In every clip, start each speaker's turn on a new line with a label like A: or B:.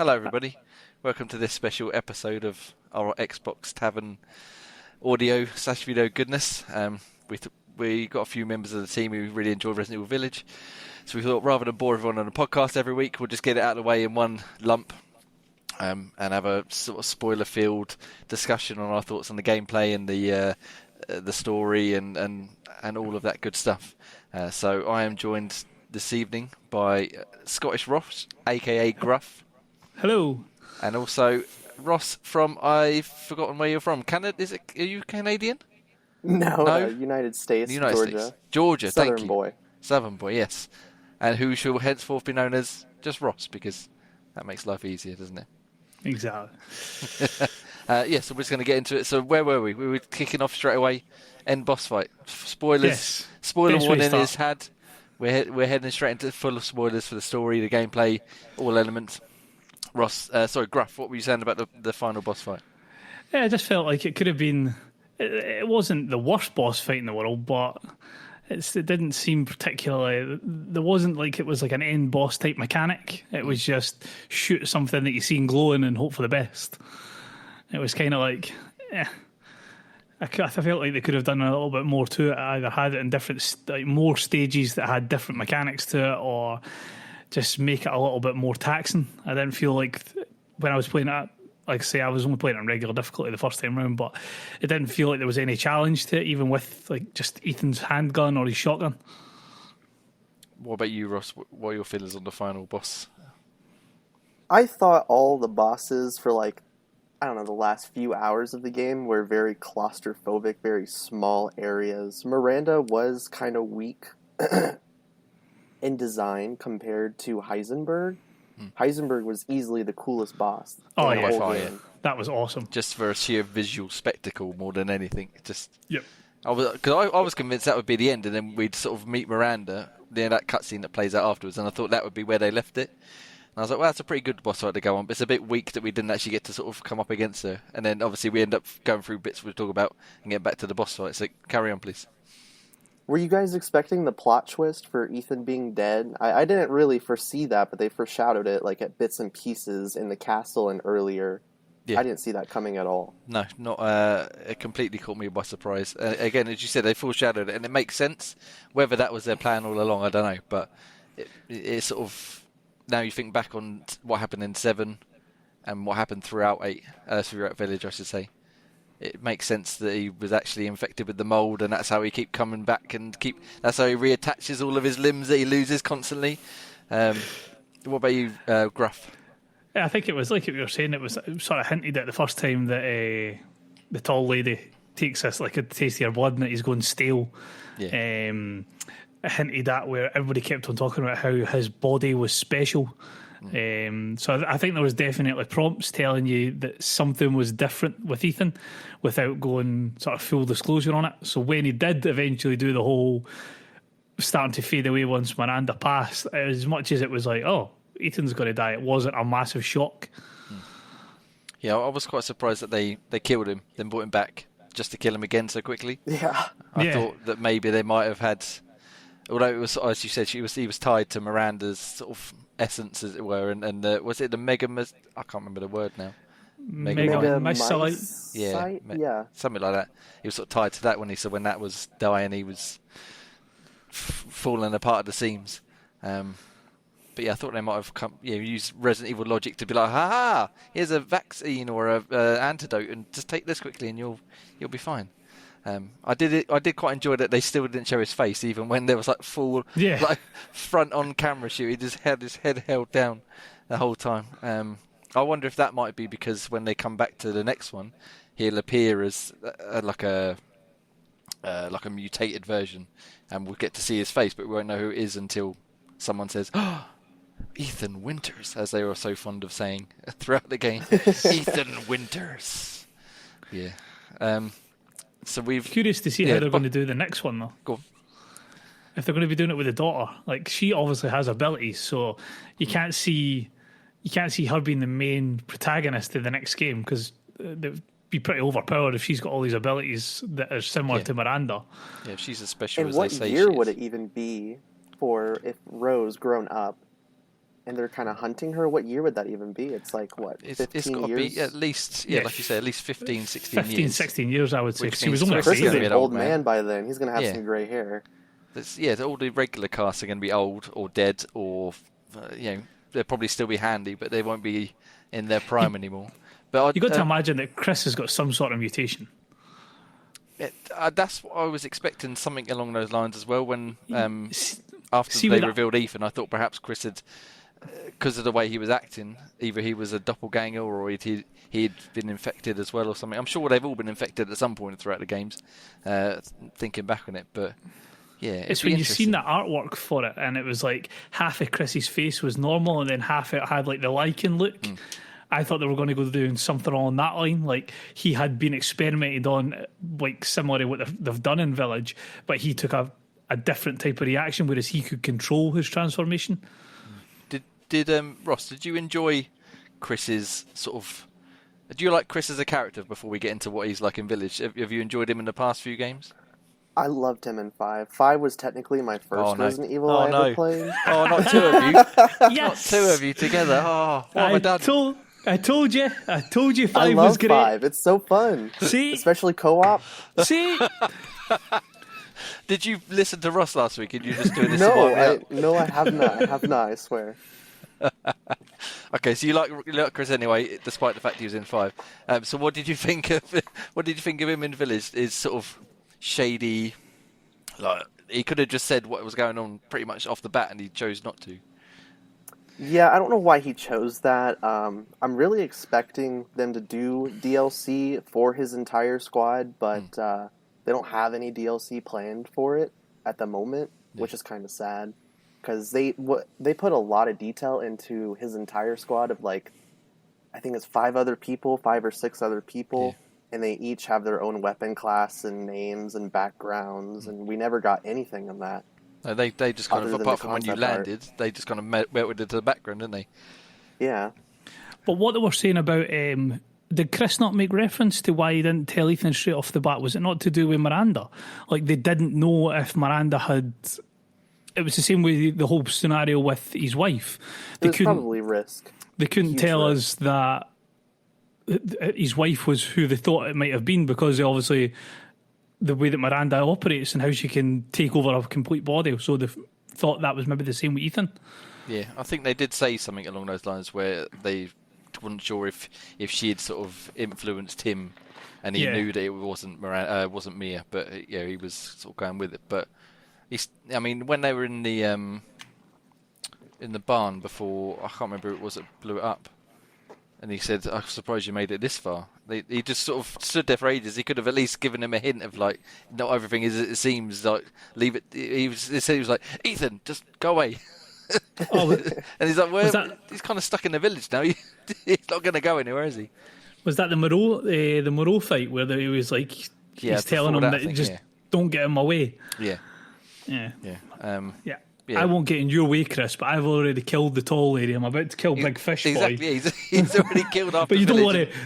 A: Hello, everybody. Welcome to this special episode of our Xbox Tavern audio/video goodness. We got a few members of the team who really enjoyed Resident Evil Village, so we thought rather than bore everyone on a podcast every week, we'll just get it out of the way in one lump and have a sort of spoiler-filled discussion on our thoughts on the gameplay and the story and all of that good stuff. So I am joined this evening by Scottish Ross, aka Gruff.
B: Hello.
A: And also Ross from, I've forgotten where you're from. Canada? Are you Canadian?
C: No, United States, Georgia.
A: States. Georgia,
C: Southern
A: thank you.
C: boy.
A: Southern boy, yes. And who shall henceforth be known as just Ross, because that makes life easier, doesn't it?
B: Exactly.
A: So we're just going to get into it. So where were we? We were kicking off straight away. End boss fight. Spoilers.
B: Yes.
A: Spoiler
B: Best way to
A: warning
B: start.
A: is had. We're heading straight into full of spoilers for the story, the gameplay, all elements. Ross, Gruff, what were you saying about the final boss fight?
B: Yeah, I just felt like it could have been. It wasn't the worst boss fight in the world, but it didn't seem particularly. There wasn't like it was like an end boss type mechanic. It was just shoot something that you seen glowing and hope for the best. It was kind of like, I felt like they could have done a little bit more to it. Either had it in different, like more stages that had different mechanics to it, or just make it a little bit more taxing. I didn't feel like when I was playing it, like I say, I was only playing it on regular difficulty the first time round, but it didn't feel like there was any challenge to it, even with like just Ethan's handgun or his shotgun.
A: What about you, Ross? What are your feelings on the final boss?
C: I thought all the bosses for the last few hours of the game were very claustrophobic, very small areas. Miranda was kind of weak in design compared to Heisenberg. Heisenberg was easily the coolest boss.
B: Oh,
C: in the
B: yeah.
C: whole
A: Oh,
C: game.
B: That was awesome.
A: Just for a sheer visual spectacle more than anything.
B: Yep.
A: I was convinced that would be the end, and then we'd sort of meet Miranda, that cutscene that plays out afterwards, and I thought that would be where they left it. And I was like, well, that's a pretty good boss fight to go on, but it's a bit weak that we didn't actually get to sort of come up against her. And then obviously we end up going through bits we'll talk about and get back to the boss fight. So carry on, please.
C: Were you guys expecting the plot twist for Ethan being dead? I didn't really foresee that, but they foreshadowed it like at bits and pieces in the castle and earlier.
A: Yeah.
C: I didn't see that coming at all.
A: No, not. It completely caught me by surprise. Again, as you said, they foreshadowed it, and it makes sense. Whether that was their plan all along, I don't know. But it sort of, now you think back on what happened in 7 and what happened throughout Village, I should say. It makes sense that he was actually infected with the mold, and that's how he keep coming back and that's how he reattaches all of his limbs that he loses constantly. What about you, Gruff?
B: Yeah, I think it was like you were saying. It was sort of hinted at the first time that the tall lady takes this like a taste of your blood and that he's going stale.
A: Yeah.
B: Hinted at where everybody kept on talking about how his body was special. So I think there was definitely prompts telling you that something was different with Ethan without going sort of full disclosure on it. So when he did eventually do the whole starting to fade away once Miranda passed, as much as it was like, oh, Ethan's going to die, it wasn't a massive shock.
A: Yeah, I was quite surprised that they killed him, then brought him back just to kill him again so quickly.
C: Yeah.
A: I thought that maybe they might have had, although it was, as you said, he was tied to Miranda's sort of essence, as it were, and was it the I can't remember the word now.
B: Megamycete.
C: Yeah.
A: Something like that. He was sort of tied to that when that was dying, he was falling apart at the seams. But yeah, I thought they might have used Resident Evil logic to be like, ha, here's a vaccine or a antidote, and just take this quickly, and you'll be fine. I did quite enjoy that they still didn't show his face, even when there was like full front on camera shoot. He just had his head held down the whole time. I wonder if that might be because when they come back to the next one, he'll appear as like a mutated version, and we'll get to see his face, but we won't know who it is until someone says, "Oh, Ethan Winters," as they were so fond of saying throughout the game. Ethan Winters. Yeah. So curious
B: to see how they're going to do the next one, though.
A: Go on.
B: If they're going to be doing it with the daughter, like she obviously has abilities, so you can't see her being the main protagonist in the next game because they'd be pretty overpowered if she's got all these abilities that are similar to Miranda.
A: Yeah, if she's as special
C: and
A: as they say.
C: And what year would it even be for if Rose grown up And they're kind of hunting her. What year would that even be? It's like, what,
A: It's
C: 15
A: got to
C: years?
A: be at least,
B: Yeah.
A: like you say, at least 15, 16
B: 15,
A: years.
B: 16 years, I would say.
A: Which
B: She was
A: means
B: only a
A: Chris
C: Chris is
B: baby.
C: an old man by then. He's going to have some grey hair.
A: All the regular casts are going to be old or dead, or they'll probably still be handy, but they won't be in their prime anymore. But
B: You got to imagine that Chris has got some sort of mutation.
A: That's what I was expecting, something along those lines as well. When after
B: See,
A: they
B: with that-
A: revealed Ethan, I thought perhaps Chris had, because of the way he was acting, either he was a doppelganger or he'd been infected as well or something. I'm sure they've all been infected at some point throughout the games. Thinking back on it, but yeah,
B: It's when you've seen that artwork for it, and it was like half of Chrissy's face was normal, and then half it had like the lichen look. I thought they were going to go doing something along that line, like he had been experimented on, like similar to what they've done in Village, but he took a different type of reaction, whereas he could control his transformation.
A: Did Ross? Did you enjoy Chris's sort of? Do you like Chris as a character? Before we get into what he's like in Village, have you enjoyed him in the past few games?
C: I loved him in 5. 5 was technically my first Resident Evil I ever played.
A: Oh, not two of you.
B: Yes,
A: Not two of you together. Oh, what have I done?
B: I told you 5
C: I
B: was
C: love
B: great.
C: 5. It's so fun.
B: See?
C: Especially co-op.
B: See,
A: Did you listen to Ross last week? And you just doing this?
C: No, I have not. I have not, I swear.
A: Okay, so you like Chris anyway, despite the fact he was in 5. So what did you think of him in Village? Is sort of shady. Like he could have just said what was going on pretty much off the bat, and he chose not to.
C: Yeah, I don't know why he chose that. I'm really expecting them to do DLC for his entire squad, but they don't have any DLC planned for it at the moment, which is kind of sad. Because they put a lot of detail into his entire squad of, like, I think it's 5 or 6 other people, and they each have their own weapon class and names and backgrounds, and we never got anything on that.
A: No, they just kind of, apart from when you landed, they just kind of melted into the background, didn't they?
C: Yeah.
B: but what they were saying about did Chris not make reference to why he didn't tell Ethan straight off the bat? Was it not to do with Miranda? Like they didn't know if Miranda had. It was the same with the whole scenario with his wife.
C: There's probably risk.
B: They couldn't
C: Huge
B: tell
C: risk.
B: us that his wife was who they thought it might have been, because obviously the way that Miranda operates and how she can take over a complete body. So they thought that was maybe the same with Ethan.
A: Yeah, I think they did say something along those lines where they weren't sure if she had sort of influenced him, and he knew that it wasn't wasn't Mia, but he was sort of going with it. But when they were in the barn before, I can't remember who it was that blew it up, and he said, "I'm surprised you made it this far." He just sort of stood there for ages. He could have at least given him a hint of, like, not everything is as it seems. Like, leave it. He was like, "Ethan, just go away."
B: Oh,
A: and he's like, "Well, he's kind of stuck in the village now. He's not going to go anywhere, is he?"
B: was that the Moreau fight where he was like, he's telling him that just don't get in my way?
A: Yeah.
B: I won't get in your way, Chris, but I've already killed the tall lady. I'm about to kill Big Fish Boy.
A: Exactly, he's already killed half
B: but
A: the
B: you don't
A: village.
B: worry.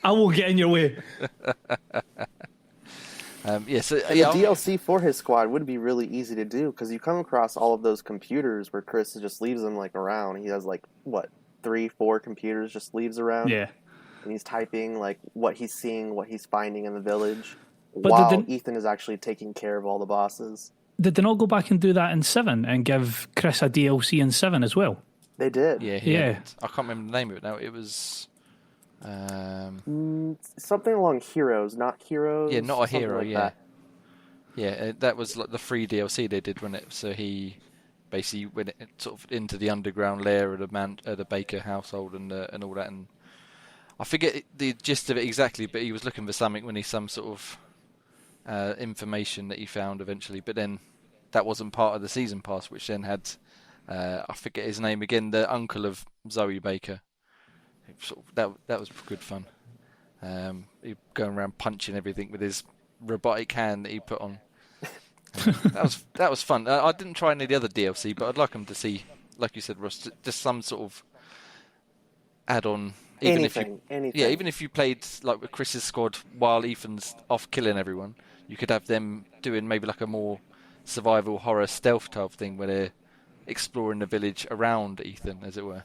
B: I won't get in your way.
C: The DLC for his squad would be really easy to do, because you come across all of those computers where Chris just leaves them, like, around. He has, like, 3-4 computers just leaves around.
B: Yeah.
C: And he's typing, like, what he's seeing, what he's finding in the village,
B: But
C: while Ethan is actually taking care of all the bosses.
B: Did they not go back and do that in 7 and give Chris a DLC in 7 as well?
C: They did.
A: Yeah. I can't remember the name of it now. It was
C: something along Heroes, not Heroes.
A: Yeah, not a hero.
C: Like
A: Yeah,
C: that.
A: yeah. That was like the free DLC they did, wasn't it? So he basically went sort of into the underground lair of the Baker household and all that. And I forget the gist of it exactly, but he was looking for something when he some sort of information that he found eventually. But then that wasn't part of the season pass, which then had I forget his name again, the uncle of Zoe Baker. That was good fun. He going around punching everything with his robotic hand that he put on. That was fun. I didn't try any of the other DLC, but I'd like them to see, like you said, Ross, just some sort of add-on.
C: Anything.
A: Yeah, even if you played like with Chris's squad while Ethan's off killing everyone, you could have them doing maybe like a more survival horror stealth type thing where they're exploring the village around Ethan, as it were.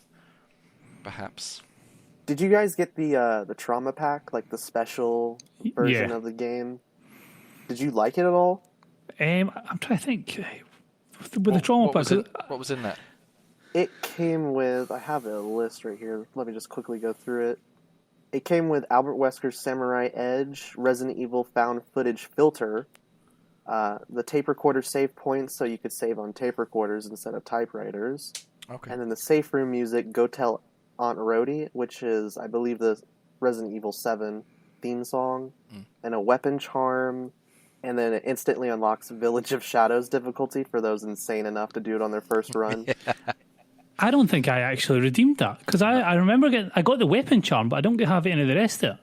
A: Perhaps.
C: Did you guys get the trauma pack, like the special version
B: Yeah.
C: of the game? Did you like it at all?
B: I'm trying to think. With the trauma
A: what
B: pack,
A: what was in that?
C: It came with, I have a list right here. Let me just quickly go through it. It came with Albert Wesker's Samurai Edge, Resident Evil found footage filter, the tape recorder save points so you could save on tape recorders instead of typewriters.
A: Okay.
C: And then the safe room music, Go Tell Aunt Rhody, which is, I believe, the Resident Evil 7 theme song, and a weapon charm, and then it instantly unlocks Village of Shadows difficulty for those insane enough to do it on their first run.
B: I don't think I actually redeemed that because I remember I got the weapon charm, but I don't have any of the rest of it.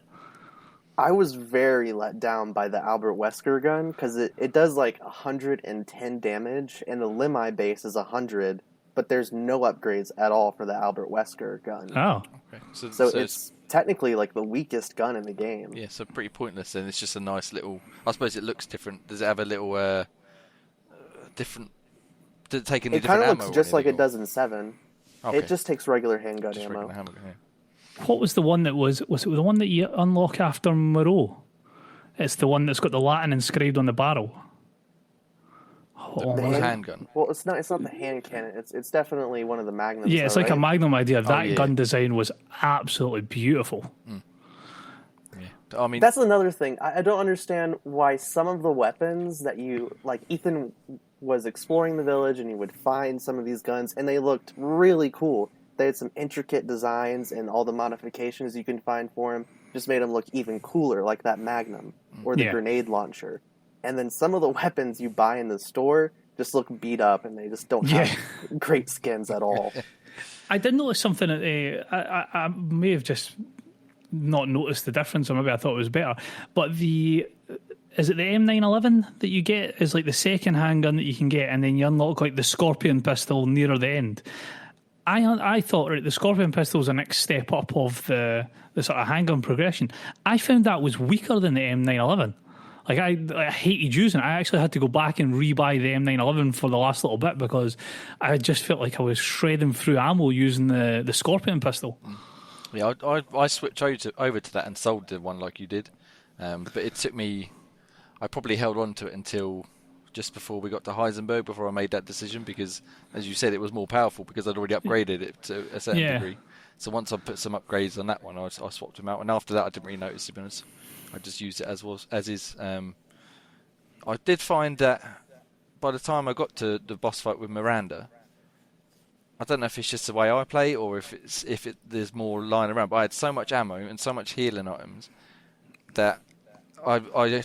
C: I was very let down by the Albert Wesker gun because it does like 110 damage, and the Limai base is 100, but there's no upgrades at all for the Albert Wesker gun.
B: Oh.
A: Okay.
C: So it's technically like the weakest gun in the game.
A: Yeah, so pretty pointless, and it's just a nice little... I suppose it looks different. Does it have a little different... Does it take any
C: It
A: different
C: kind
A: ammo?
C: of looks just like
A: anything,
C: it does in 7.
A: Okay.
C: It just takes regular handgun
A: Just
C: ammo.
A: regular handgun, yeah.
B: What was the one that was it the one that you unlock after Moreau? It's the one that's got the Latin inscribed on the barrel.
A: The handgun.
C: Well, it's not the hand cannon. It's definitely one of the magnums.
B: Yeah, it's
C: though,
B: like a
C: right?
B: Magnum idea. That
A: yeah.
B: gun design was absolutely beautiful.
A: Yeah. I mean,
C: That's another thing. I don't understand why some of the weapons that you like. Ethan was exploring the village, and you would find some of these guns, and they looked really cool. They had some intricate designs, and all the modifications you can find for them just made them look even cooler, like that Magnum or the
B: Yeah.
C: grenade launcher. And then some of the weapons you buy in the store just look beat up, and they just don't have great skins at all.
B: I did notice something. I may have just not noticed the difference, or maybe I thought it was better. But is it the M911 that you get is like the second handgun that you can get, and then you unlock like the Scorpion pistol nearer the end. I thought the Scorpion pistol was the next step up of the sort of handgun progression. I found that was weaker than the M911. Like I hated using it. I actually had to go back and re-buy the M911 for the last little bit because I just felt like I was shredding through ammo using the Scorpion pistol.
A: yeah, I switched over to that and sold the one like you did, but it took me. I probably held on to it until just before we got to Heisenberg before I made that decision because, as you said, it was more powerful because I'd already upgraded it to a certain degree. So once I put some upgrades on that one, I swapped them out, and after that, I didn't really notice. To be honest, I just used it as is. I did find that by the time I got to the boss fight with Miranda, I don't know if it's just the way I play or if there's more lying around. But I had so much ammo and so much healing items that I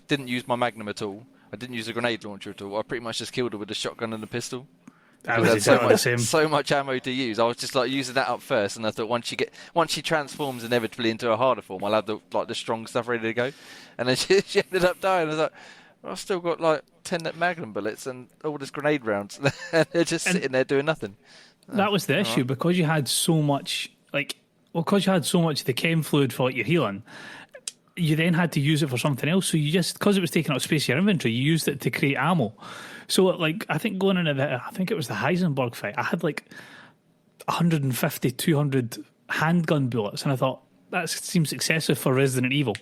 A: didn't use my Magnum at all. I didn't use a grenade launcher at all. I pretty much just killed her with a shotgun and a pistol.
B: I was
A: Because I
B: exactly
A: had
B: the same.
A: so much ammo to use. I was just like using that up first, and I thought once she transforms inevitably into a harder form, I'll have the strong stuff ready to go. And then she ended up dying. I was like, well, I've still got like 10 Magnum bullets and all this grenade rounds. And they're just sitting there doing nothing.
B: That was the issue because you had so much because you had so much of the chem fluid for your healing. You then had to use it for something else. So you just, because it was taking up space in your inventory, you used it to create ammo. So I think going into I think it was the Heisenberg fight, I had like 150, 200 handgun bullets, and I thought that seems excessive for Resident Evil.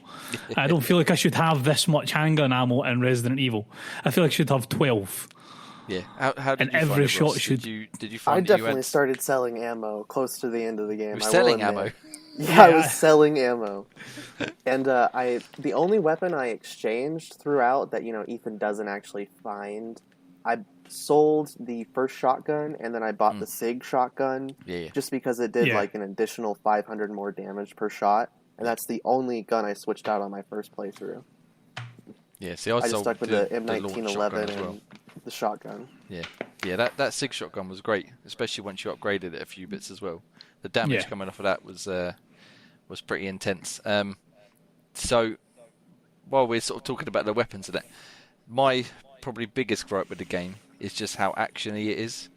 B: I don't feel like I should have this much handgun ammo in Resident Evil. I feel like I should have 12.
A: Yeah. How did
B: And
A: you find
B: every
A: it,
B: shot
A: Ross?
B: should-
A: Did you
C: I
A: find that you
C: definitely
A: had...
C: started selling ammo close to the end of the game.
A: You were
C: I will
A: selling
C: admit.
A: ammo?
C: Yeah, I was selling ammo, and the only weapon I exchanged throughout that Ethan doesn't actually find, I sold the first shotgun and then I bought the SIG shotgun just because it did like an additional 500 more damage per shot, and that's the only gun I switched out on my first playthrough.
A: Yeah, see,
C: I
A: I
C: just
A: sold
C: stuck with
A: the
C: the
A: launch shotgun
C: M1911
A: as well.
C: and the shotgun.
A: Yeah, that SIG shotgun was great, especially once you upgraded it a few bits as well. The damage coming off of that was pretty intense. So while we're sort of talking about the weapons of that, my probably biggest gripe with the game is just how actiony it is.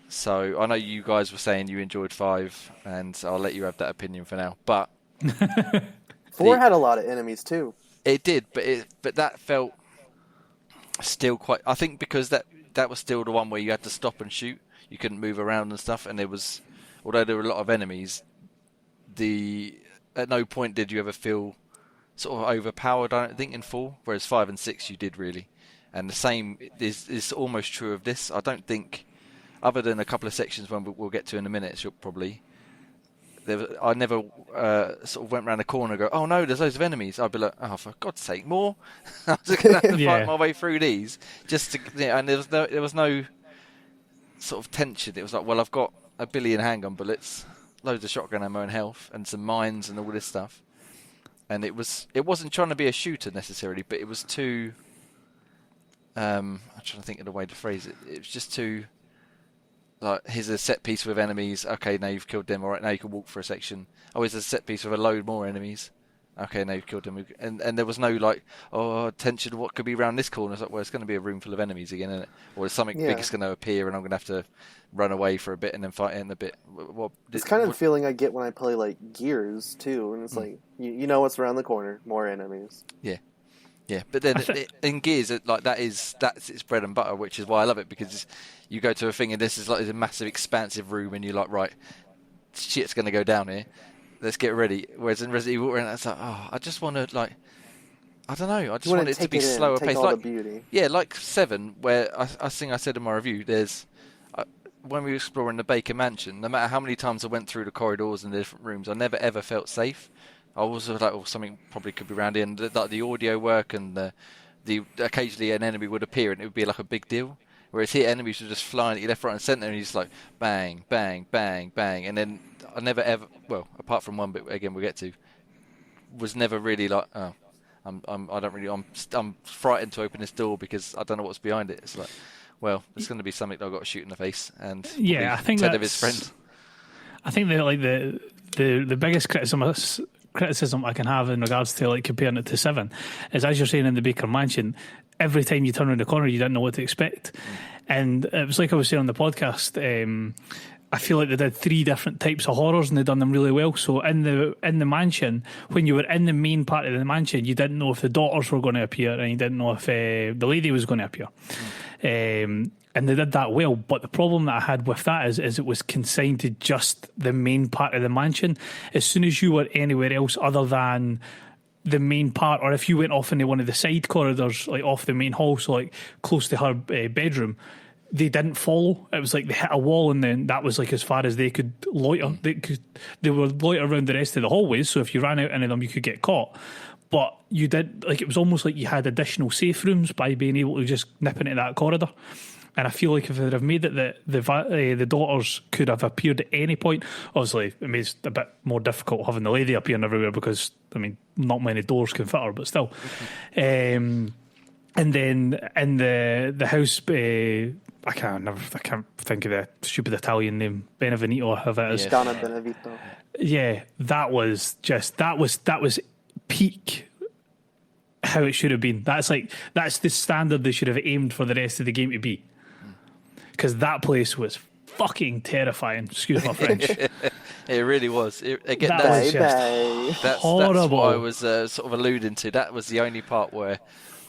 A: So I know you guys were saying you enjoyed 5, and I'll let you have that opinion for now. But
C: 4 had a lot of enemies too.
A: it did, but that felt still quite. I think because that was still the one where you had to stop and shoot. you couldn't move around and stuff. And although there were a lot of enemies, at no point did you ever feel sort of overpowered, I don't think, in 4, whereas 5 and 6 you did really. And the same is almost true of this. I don't think, other than a couple of sections when we'll get to in a minute, probably, I never sort of went around a corner and go, oh no, there's loads of enemies. I'd be like, oh, for God's sake, more? I was going to have to fight my way through these. And there was no sort of tension. It was like, well, I've got a billion handgun bullets, loads of shotgun ammo and health, and some mines and all this stuff. And it wasn't trying to be a shooter necessarily, but it was too... I'm trying to think of the way to phrase it. It was just too... Like, here's a set piece with enemies. Okay, now you've killed them. All right, now you can walk for a section. Oh, here's a set piece with a load more enemies. Okay, now you've killed them. And there was no, like, tension, what could be around this corner? It's like, well, it's going to be a room full of enemies again, isn't it? Or is something big is going to appear and I'm going to have to run away for a bit and then fight in a bit.
C: It's kind of the feeling I get when I play, like, Gears, too. And it's like, you know what's around the corner. More enemies.
A: Yeah. Yeah, but then in Gears, like that's its bread and butter, which is why I love it, because you go to a thing and this is like a massive, expansive room, and you're like, right, shit's going to go down here. Let's get ready. Whereas in Resident Evil, it's like, I just want to, like, I don't know, I just want it to be slower paced.
C: Like, the beauty.
A: Yeah, like 7, where I think I said in my review, there's when we were exploring the Baker Mansion, no matter how many times I went through the corridors and the different rooms, I never ever felt safe. I was like, something probably could be around here, and like the audio work and the occasionally an enemy would appear and it would be like a big deal. Whereas here, enemies were just flying at you left, right, and centre, and you're just like bang, bang, bang, bang, and then I never ever, well, apart from one bit again we'll get to, was never really like, I'm frightened to open this door because I don't know what's behind it. It's like, well, there's going to be something that I've got to shoot in the face, and
B: I think
A: 10 of his friends.
B: I think that like the biggest criticism I can have in regards to like comparing it to 7 is, as you're saying in the Baker Mansion, every time you turn around the corner you didn't know what to expect. And it was like I was saying on the podcast, I feel like they did 3 different types of horrors and they done them really well. So in the mansion, when you were in the main part of the mansion, you didn't know if the daughters were going to appear and you didn't know if the lady was going to appear. And they did that well, but the problem that I had with that is it was consigned to just the main part of the mansion. As soon as you were anywhere else other than the main part, or if you went off into one of the side corridors, like off the main hall, so like close to her bedroom, they didn't follow. It was like they hit a wall, and then that was like as far as they could loiter. They would loiter around the rest of the hallways, so if you ran out into them, you could get caught. But you did, like, it was almost like you had additional safe rooms by being able to just nip into that corridor. And I feel like if they'd have made it that the daughters could have appeared at any point, obviously it makes it a bit more difficult having the lady appearing everywhere because, I mean, not many doors can fit her, but still. And then in the house, I can't think of the stupid Italian name, Benevento or whatever it is.
C: Donna Benevito.
B: Yeah, that was peak how it should have been. That's the standard they should have aimed for the rest of the game to be. Because that place was fucking terrifying. Excuse my French.
A: It really was.
B: That was just horrible.
A: That's what I was sort of alluding to. That was the only part where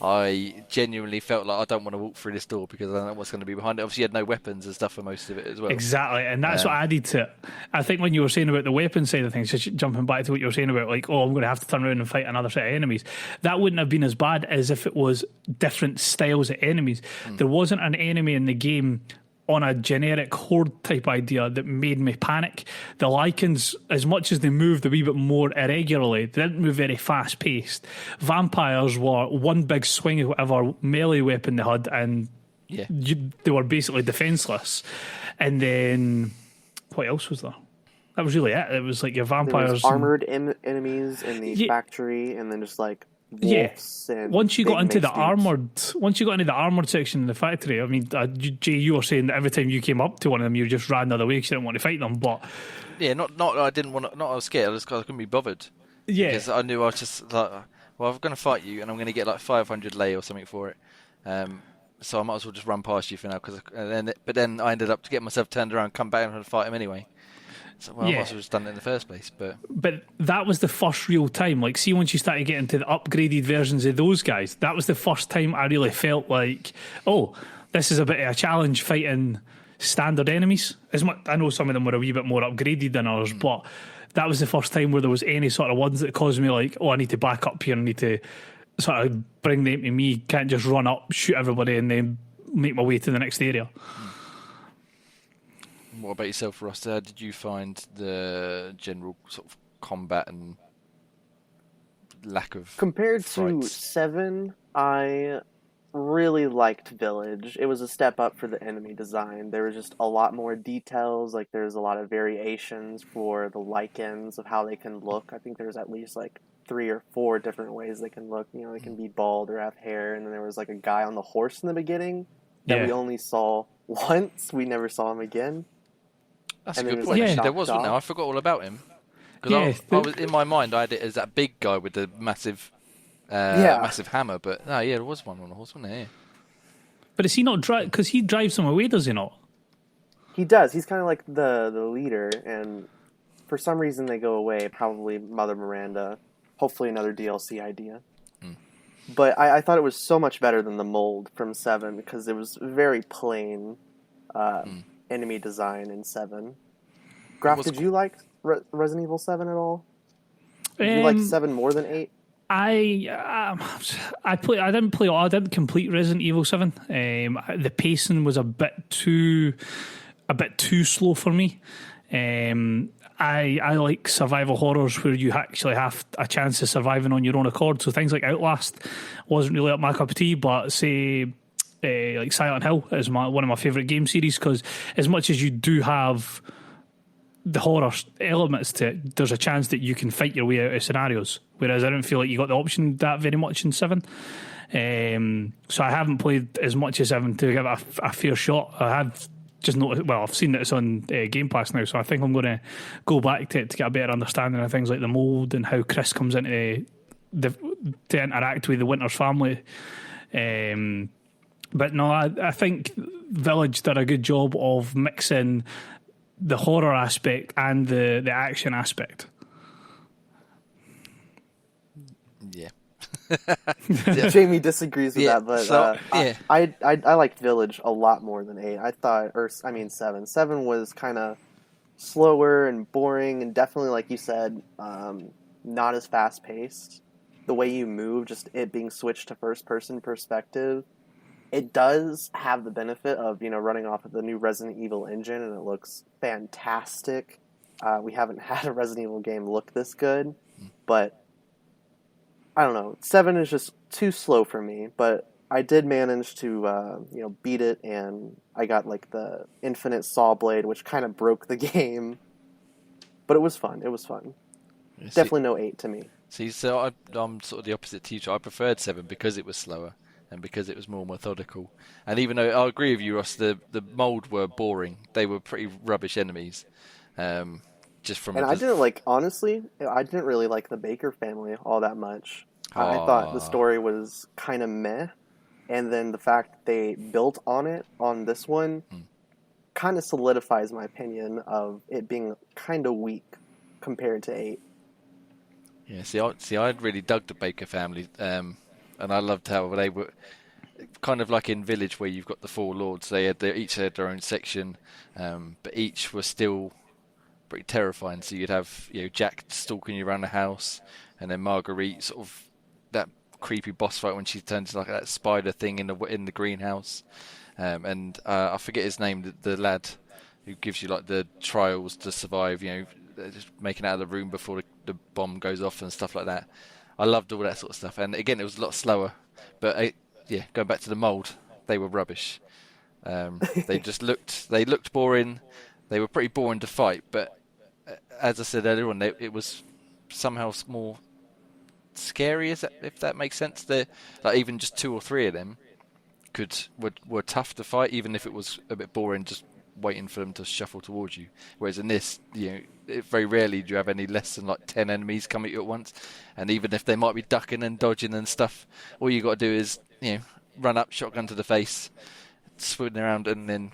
A: I genuinely felt like I don't want to walk through this door because I don't know what's going to be behind it. Obviously, you had no weapons and stuff for most of it as well.
B: Exactly, and that's what added to it. I think when you were saying about the weapon side of things, just jumping back to what you were saying about, like, I'm going to have to turn around and fight another set of enemies, that wouldn't have been as bad as if it was different styles of enemies. There wasn't an enemy in the game on a generic horde type idea that made me panic. The Lycans, as much as they moved a wee bit more irregularly, they didn't move very fast paced. Vampires were one big swing of whatever melee weapon they had, and they were basically defenceless. And then what else was there? That was really it. It was like your vampires,
C: there was armored enemies in the factory, and then just like wolves. And
B: once you got into the armored section in the factory, I mean, Jay, you were saying that every time you came up to one of them, you just ran the other way because you didn't want to fight them. But
A: not I didn't want to. Not I was scared. I just couldn't be bothered. Yeah, because I knew I was just like, well, I'm going to fight you, and I'm going to get like 500 lei or something for it. So I might as well just run past you for now. But then I ended up to get myself turned around, come back and fight him anyway. So, I must have just done it in the first place. But
B: that was the first real time. Like, see, once you started getting to the upgraded versions of those guys, that was the first time I really felt like, oh, this is a bit of a challenge fighting standard enemies. As much, I know some of them were a wee bit more upgraded than others, but that was the first time where there was any sort of ones that caused me like, oh, I need to back up here, I need to sort of bring them to me. Can't just run up, shoot everybody, and then make my way to the next area.
A: What about yourself, Ross? How did you find the general sort of combat and lack of
C: Compared to
A: fights?
C: 7, I really liked Village. It was a step up for the enemy design. There was just a lot more details. Like, there's a lot of variations for the lichens of how they can look. I think there's at least like 3 or 4 different ways they can look. You know, they can be bald or have hair. And then there was like a guy on the horse in the beginning that we only saw once. We never saw him again.
A: That's
C: And
A: a
C: then
A: good
C: there's,
A: point.
C: like, a
A: There was one
C: dog.
A: now. I forgot all about him. Because I was, in my mind, I had it as that big guy with the massive, massive hammer. But no, yeah, there was one on the horse, wasn't there? Yeah.
B: But is he not drive? Because he drives them away, does he not?
C: He does. He's kind of like the leader, and for some reason they go away. Probably Mother Miranda. Hopefully another DLC idea. But I thought it was so much better than the mold from 7 because it was very plain enemy design in 7. Graf, did you like Resident Evil 7 at all? Did you like 7 more than 8?
B: I didn't complete Resident Evil 7. The pacing was a bit too slow for me. I like survival horrors where you actually have a chance of surviving on your own accord. So things like Outlast wasn't really up my cup of tea, but say like Silent Hill is one of my favourite game series because as much as you do have the horror elements to it, there's a chance that you can fight your way out of scenarios. Whereas I don't feel like you got the option that very much in 7. So I haven't played as much as 7 to give it a fair shot. I have just noticed, well, I've seen that it's on Game Pass now, so I think I'm going to go back to it to get a better understanding of things like the mold and how Chris comes into to interact with the Winters family. But no, I think Village did a good job of mixing the horror aspect and the action aspect.
A: Yeah.
C: Jamie disagrees with that, but
A: so,
C: I liked Village a lot more than 8. 7. 7 was kind of slower and boring, and definitely, like you said, not as fast paced. The way you move, just it being switched to first person perspective, it does have the benefit of running off of the new Resident Evil engine, and it looks fantastic. We haven't had a Resident Evil game look this good, but I don't know. 7 is just too slow for me, but I did manage to beat it, and I got like the infinite saw blade, which kind of broke the game. But it was fun. Definitely no 8 to me.
A: See, so I'm sort of the opposite to you. So I preferred 7 because it was slower and because it was more methodical. And even though I agree with you, Ross, the mold were boring. They were pretty rubbish enemies. Just from
C: and I didn't really like the Baker family all that much. I thought the story was kind of meh, and then the fact that they built on it on this one kind of solidifies my opinion of it being kind of weak compared to 8.
A: Yeah, see, I really dug the Baker family, and I loved how they were kind of like in Village, where you've got the 4 lords. Each had their own section, but each were still pretty terrifying. So you'd have Jack stalking you around the house, and then Marguerite, sort of that creepy boss fight when she turns like that spider thing in the greenhouse, and I forget his name, the lad who gives you like the trials to survive. Just making it out of the room before the bomb goes off and stuff like that. I loved all that sort of stuff, and again, it was a lot slower. But going back to the mold, they were rubbish. They looked boring. They were pretty boring to fight, but as I said earlier on, it was somehow more scary, if that makes sense. Like even just 2 or 3 of them were tough to fight, even if it was a bit boring just waiting for them to shuffle towards you. Whereas in this, very rarely do you have any less than like 10 enemies coming at you at once, and even if they might be ducking and dodging and stuff, all you got to do is run up, shotgun to the face, swing around, and then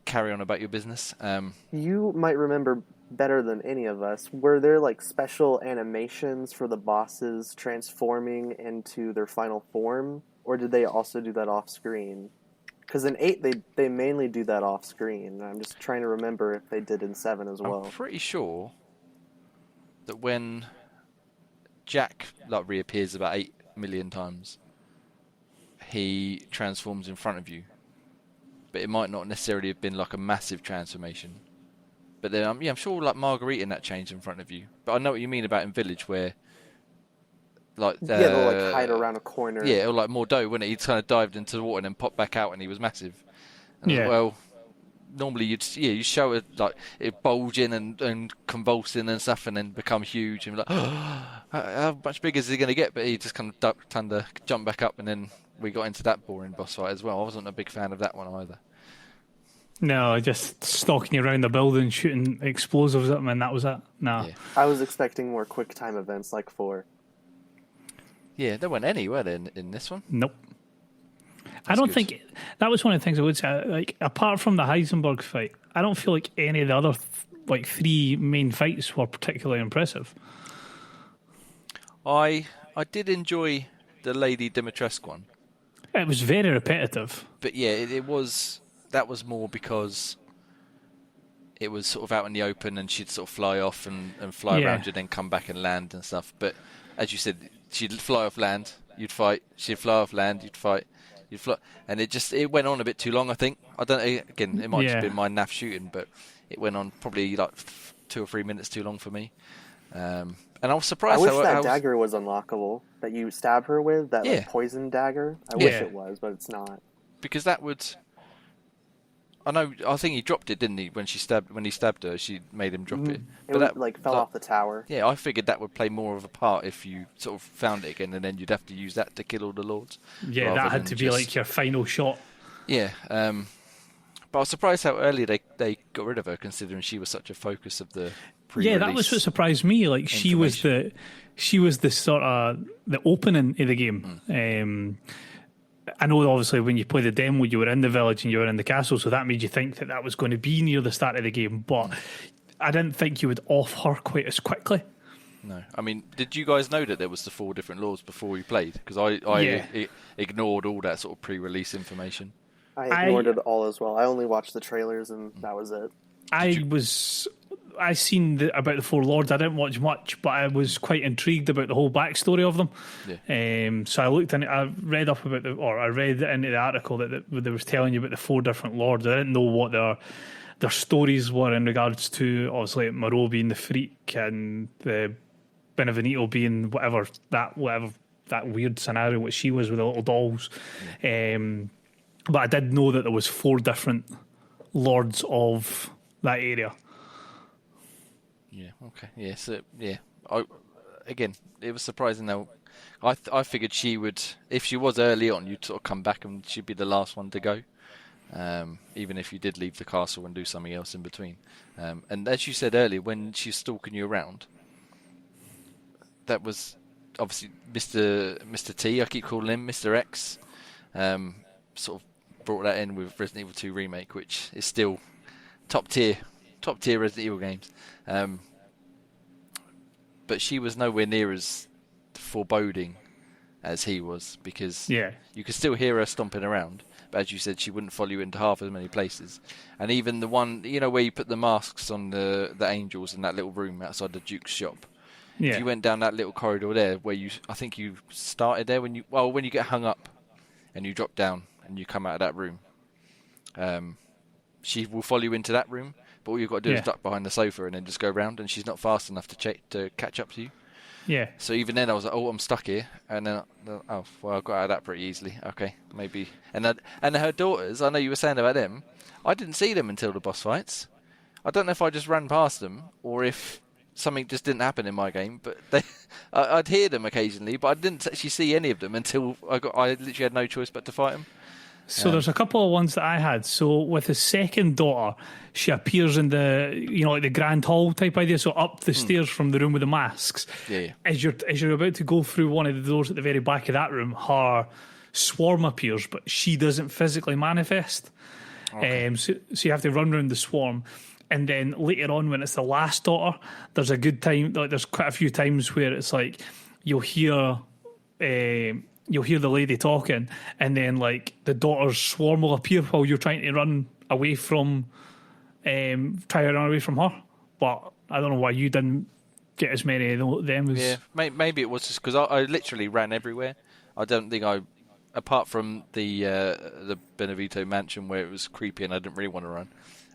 A: carry on about your business.
C: You might remember better than any of us. Were there like special animations for the bosses transforming into their final form, or did they also do that off screen? Because in 8, they mainly do that off screen. I'm just trying to remember if they did in 7 as well.
A: I'm pretty sure that when Jack like reappears about 8 million times, he transforms in front of you. But it might not necessarily have been like a massive transformation. But then, I'm sure like Marguerite and that changed in front of you. But I know what you mean about in Village where, like,
C: they'll like hide around a corner.
A: Yeah, or like Mordeaux, when he kind of dived into the water and then popped back out and he was massive. And
B: Yeah.
A: well, normally you show it like it bulging and convulsing and stuff, and then become huge and be like, how much bigger is he going to get? But he just kind of ducked under, jumped back up, and then we got into that boring boss fight as well. I wasn't a big fan of that one either.
B: No, just stalking you around the building, shooting explosives at them, and that was it. No.
A: Yeah.
C: I was expecting more quick time events like 4.
A: Yeah, there weren't any, were there, in this one?
B: Nope. I don't
A: good.
B: think that was one of the things I would say. Like, apart from the Heisenberg fight, I don't feel like any of the other 3 main fights were particularly impressive.
A: I did enjoy the Lady Dimitrescu one,
B: It was very repetitive.
A: but yeah, that was more because it was sort of out in the open and she'd sort of fly off and fly
B: Yeah.
A: around you, then come back and land and stuff. But as you said, she'd fly off land, you'd fight. She'd fly off land, you'd fight. You'd fly, and it went on a bit too long. I think again, it might have just been my naff shooting, but it went on probably like 2 or 3 minutes too long for me. And I was surprised.
C: I wish that dagger was unlockable that you stab her with, that like, poison dagger. I wish it was, but it's not.
A: Because that would. I think he dropped it, didn't he? When he stabbed her, she made him drop it.
C: But that like fell off the tower.
A: Yeah, I figured that would play more of a part if you sort of found it again, and then you'd have to use that to kill all the lords.
B: Yeah, that had to be like your final shot.
A: Yeah, but I was surprised how early they got rid of her, considering she was such a focus of the pre-release.
B: Yeah, that was what surprised me. Like she was the sort of the opening of the game. I know, obviously, when you play the demo, you were in the village and you were in the castle, so that made you think that was going to be near the start of the game. But I didn't think you would off her quite as quickly.
A: No, I mean, did you guys know that there was the 4 different lords before we played? Because I ignored all that sort of pre-release information.
C: I ignored it all as well. I only watched the trailers and that was it.
B: I seen about the 4 lords. I didn't watch much, but I was quite intrigued about the whole backstory of them.
A: Yeah.
B: So I looked in. I read up about I read into the article that was telling you about the 4 different lords. I didn't know what their stories were in regards to, obviously, Moreau being the freak and the Benvenuto being whatever that weird scenario which she was with the little dolls.
A: Yeah.
B: But I did know that there was 4 different lords of that area.
A: Yeah. Okay. Yeah. So yeah. Again, it was surprising though. I figured she would, if she was early on, you'd sort of come back and she'd be the last one to go. Even if you did leave the castle and do something else in between. And as you said earlier, when she's stalking you around, that was obviously Mr. T. I keep calling him Mr. X. Sort of brought that in with Resident Evil 2 Remake, which is still top tier Resident Evil games. But she was nowhere near as foreboding as he was, because you could still hear her stomping around. But as you said, she wouldn't follow you into half as many places. And even the one, where you put the masks on the angels in that little room outside the Duke's shop.
B: Yeah.
A: If you went down that little corridor there, where I think you started there when you get hung up and you drop down and you come out of that room, she will follow you into that room. But all you've got to do is duck behind the sofa and then just go round, and she's not fast enough to catch up to you.
B: Yeah.
A: So even then I was like, oh, I'm stuck here. And then, I got out of that pretty easily. Okay, maybe. And her daughters, I know you were saying about them, I didn't see them until the boss fights. I don't know if I just ran past them or if something just didn't happen in my game, but I'd hear them occasionally, but I didn't actually see any of them until I literally had no choice but to fight them.
B: So there's a couple of ones that I had. So with his second daughter, she appears in the like the grand hall type idea. So up the stairs from the room with the masks.
A: Yeah.
B: As you're about to go through one of the doors at the very back of that room, her swarm appears, but she doesn't physically manifest. Okay. So you have to run around the swarm. And then later on, when it's the last daughter, there's a good time. Like there's quite a few times where it's like you'll hear you'll hear the lady talking, and then like the daughter's swarm will appear while you're trying to run away from, try to run away from her. But I don't know why you didn't get as many of them as.
A: Yeah, maybe it was just because I literally ran everywhere. I don't think apart from the Benevito mansion where it was creepy and I didn't really want to run.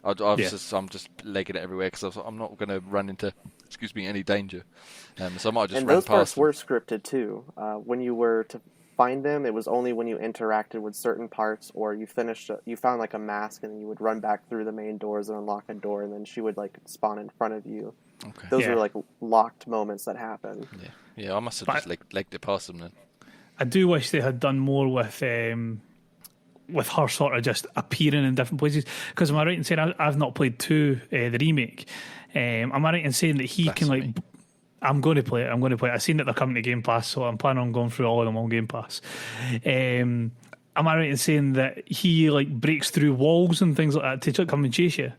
A: I'm just legging it everywhere because I'm not going to run into, any danger. So I might have just
C: And
A: ran
C: those
A: past
C: parts were scripted too. When you were to find them, it was only when you interacted with certain parts or you found like a mask and then you would run back through the main doors and unlock a door and then she would like spawn in front of you.
A: Okay.
C: Those were like locked moments that happened.
A: Yeah. I must have just legged it past them then.
B: I do wish they had done more with her sort of just appearing in different places. Because am I right in saying I've not played 2, the remake? Am I right in saying that he can like? I'm going to play it. I've seen that they're coming to Game Pass, so I'm planning on going through all of them on Game Pass. Am I right in saying that he like breaks through walls and things like that to come and chase you?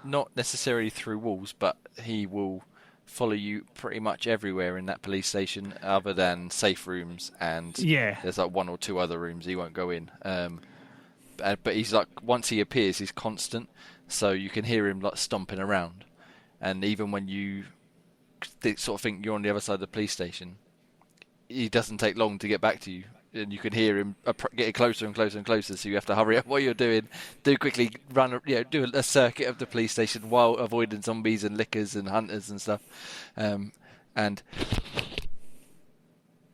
A: Not necessarily through walls, but he will follow you pretty much everywhere in that police station, other than safe rooms, and there's like 1 or 2 other rooms he won't go in. But he's like, once he appears, he's constant, so you can hear him like stomping around, and even when you sort of think you're on the other side of the police station, he doesn't take long to get back to you. And you can hear him getting closer and closer and closer, so you have to hurry up what you're doing. Do a circuit of the police station while avoiding zombies and lickers and hunters and stuff. And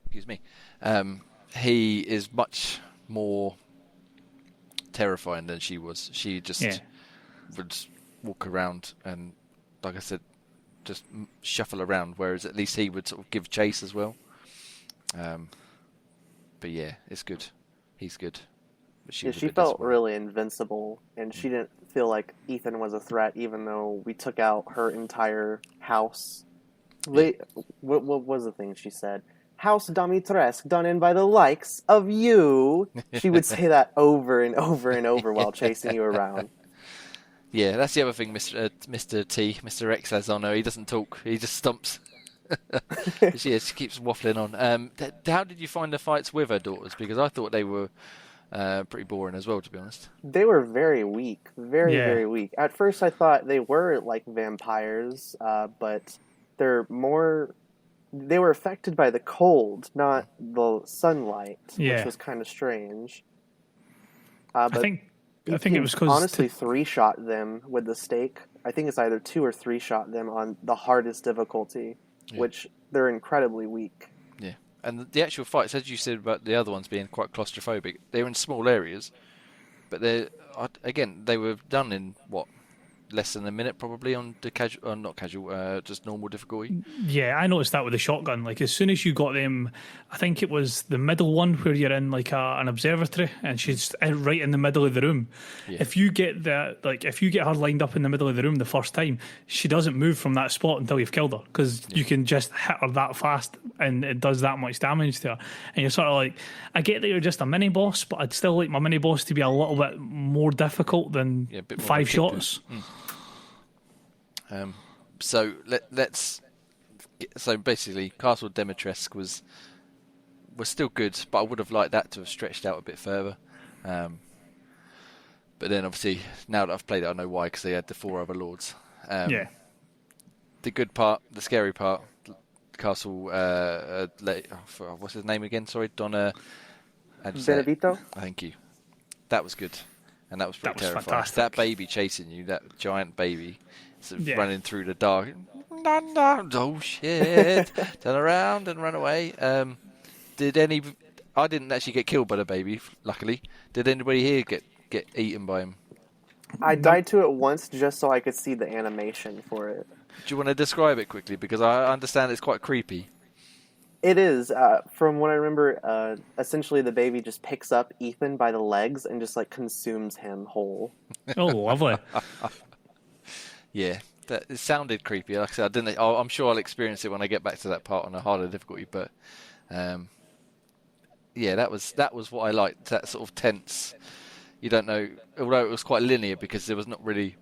A: excuse me, he is much more terrifying than she was. She just would walk around and, like I said, just shuffle around, whereas at least he would sort of give chase as well. But yeah, it's good. He's good. But she
C: felt really invincible, and she didn't feel like Ethan was a threat, even though we took out her entire house. What was the thing she said? House Dimitrescu done in by the likes of you. She would say that over and over and over while chasing you around.
A: Yeah, that's the other thing Mr. X has on her. He doesn't talk. He just stomps. She keeps waffling on. How did you find the fights with her daughters? Because I thought they were pretty boring as well, to be honest.
C: They were very weak. Very weak. At first I thought they were like vampires, but they were affected by the cold, not the sunlight, which was kind of strange. But
B: I think it was because
C: honestly 3-shot them with the stake. I think it's either 2 or 3-shot them on the hardest difficulty, which they're incredibly weak.
A: Yeah, and the actual fights, as you said about the other ones being quite claustrophobic, they're in small areas, but they were done in less than a minute probably on the just normal difficulty.
B: Yeah, I noticed that with the shotgun. Like as soon as you got them, I think it was the middle one where you're in like an observatory and she's right in the middle of the room. Yeah. If you get her lined up in the middle of the room the first time, she doesn't move from that spot until you've killed her, because you can just hit her that fast and it does that much damage to her. And you're sort of like, I get that you're just a mini boss, but I'd still like my mini boss to be a little bit more difficult than 5 shots.
A: So so basically, Castle Dimitrescu was still good, but I would have liked that to have stretched out a bit further. But then obviously, now that I've played it, I know why, because they had the 4 other lords. The good part, the scary part, Castle. What's his name again? Sorry,
C: Benevito.
A: Thank you. That was good, and that was pretty terrifying.
B: Fantastic.
A: That baby chasing you, that giant baby. Running through the dark. Oh shit! Turn around and run away. I didn't actually get killed by the baby, luckily. Did anybody here get eaten by him?
C: I died to it once just so I could see the animation for it.
A: Do you want to describe it quickly? Because I understand it's quite creepy.
C: It is. From what I remember, essentially the baby just picks up Ethan by the legs and just like consumes him whole.
B: Oh, lovely.
A: Yeah, it sounded creepy. Like I said, I'm sure I'll experience it when I get back to that part on a harder difficulty. But that was what I liked. That sort of tense. You don't know, although it was quite linear because there was not really,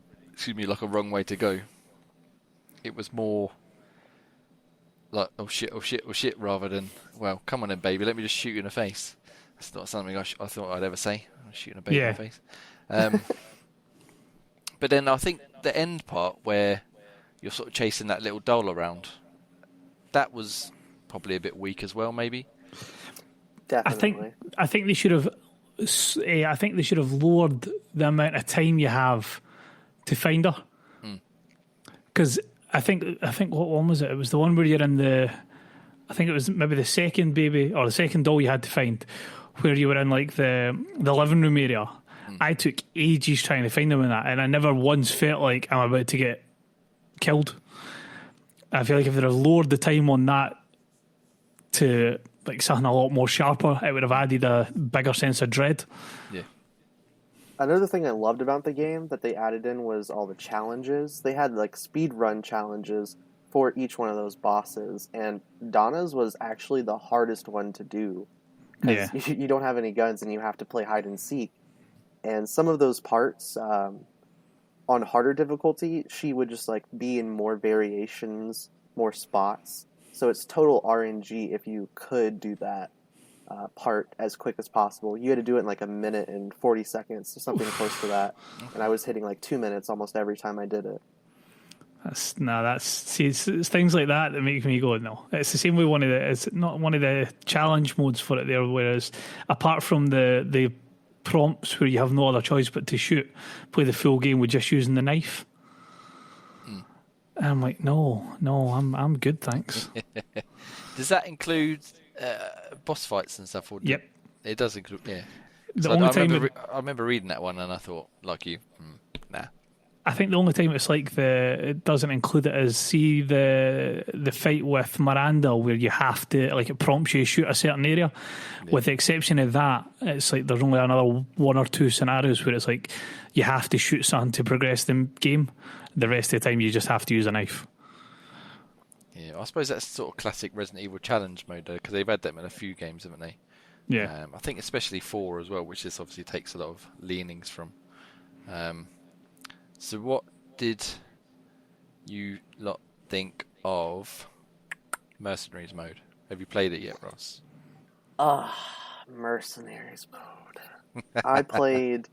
A: like a wrong way to go. It was more. like oh shit, rather than well, come on then, baby, let me just shoot you in the face. That's not something I thought I'd ever say. Shooting a baby in the face. But then I think the end part where you're sort of chasing that little doll around, that was probably a bit weak as well, maybe.
C: Definitely.
B: I think they should have. I think they should have lowered the amount of time you have to find her. Because I think what one was it? It was the one where you're in the. I think it was maybe the second baby or the second doll you had to find, where you were in like the living room area. I took ages trying to find them in that, and I never once felt like I'm about to get killed. I feel like if they'd have lowered the time on that to like something a lot more sharper, it would have added a bigger sense of dread.
A: Yeah.
C: Another thing I loved about the game that they added in was all the challenges. They had like speed run challenges for each one of those bosses, and Donna's was actually the hardest one to do because you don't have any guns and you have to play hide and seek. And some of those parts on harder difficulty, she would just like be in more variations, more spots. So it's total RNG if you could do that part as quick as possible. You had to do it in like a minute and 40 seconds or something close to that. And I was hitting like 2 minutes almost every time I did it.
B: It's things like that that make me go no. It's the same way it's not one of the challenge modes for it there. Whereas apart from the prompts where you have no other choice but to play the full game with just using the knife. And I'm like, no, I'm good, thanks.
A: Does that include boss fights and stuff?
B: Yep,
A: it does include. Yeah, I remember reading that one and I thought, like you, nah.
B: I think the only time it doesn't include it is the fight with Miranda where you have to like it prompts you to shoot a certain area. Yeah. With the exception of that, it's like there's only another one or two scenarios where it's like you have to shoot something to progress the game. The rest of the time you just have to use a knife.
A: Yeah, I suppose that's sort of classic Resident Evil challenge mode though, because they've had them in a few games, haven't they?
B: Yeah,
A: I think especially 4 as well, which this obviously takes a lot of leanings from. So what did you lot think of Mercenaries mode? Have you played it yet, Ross?
C: Mercenaries mode. I played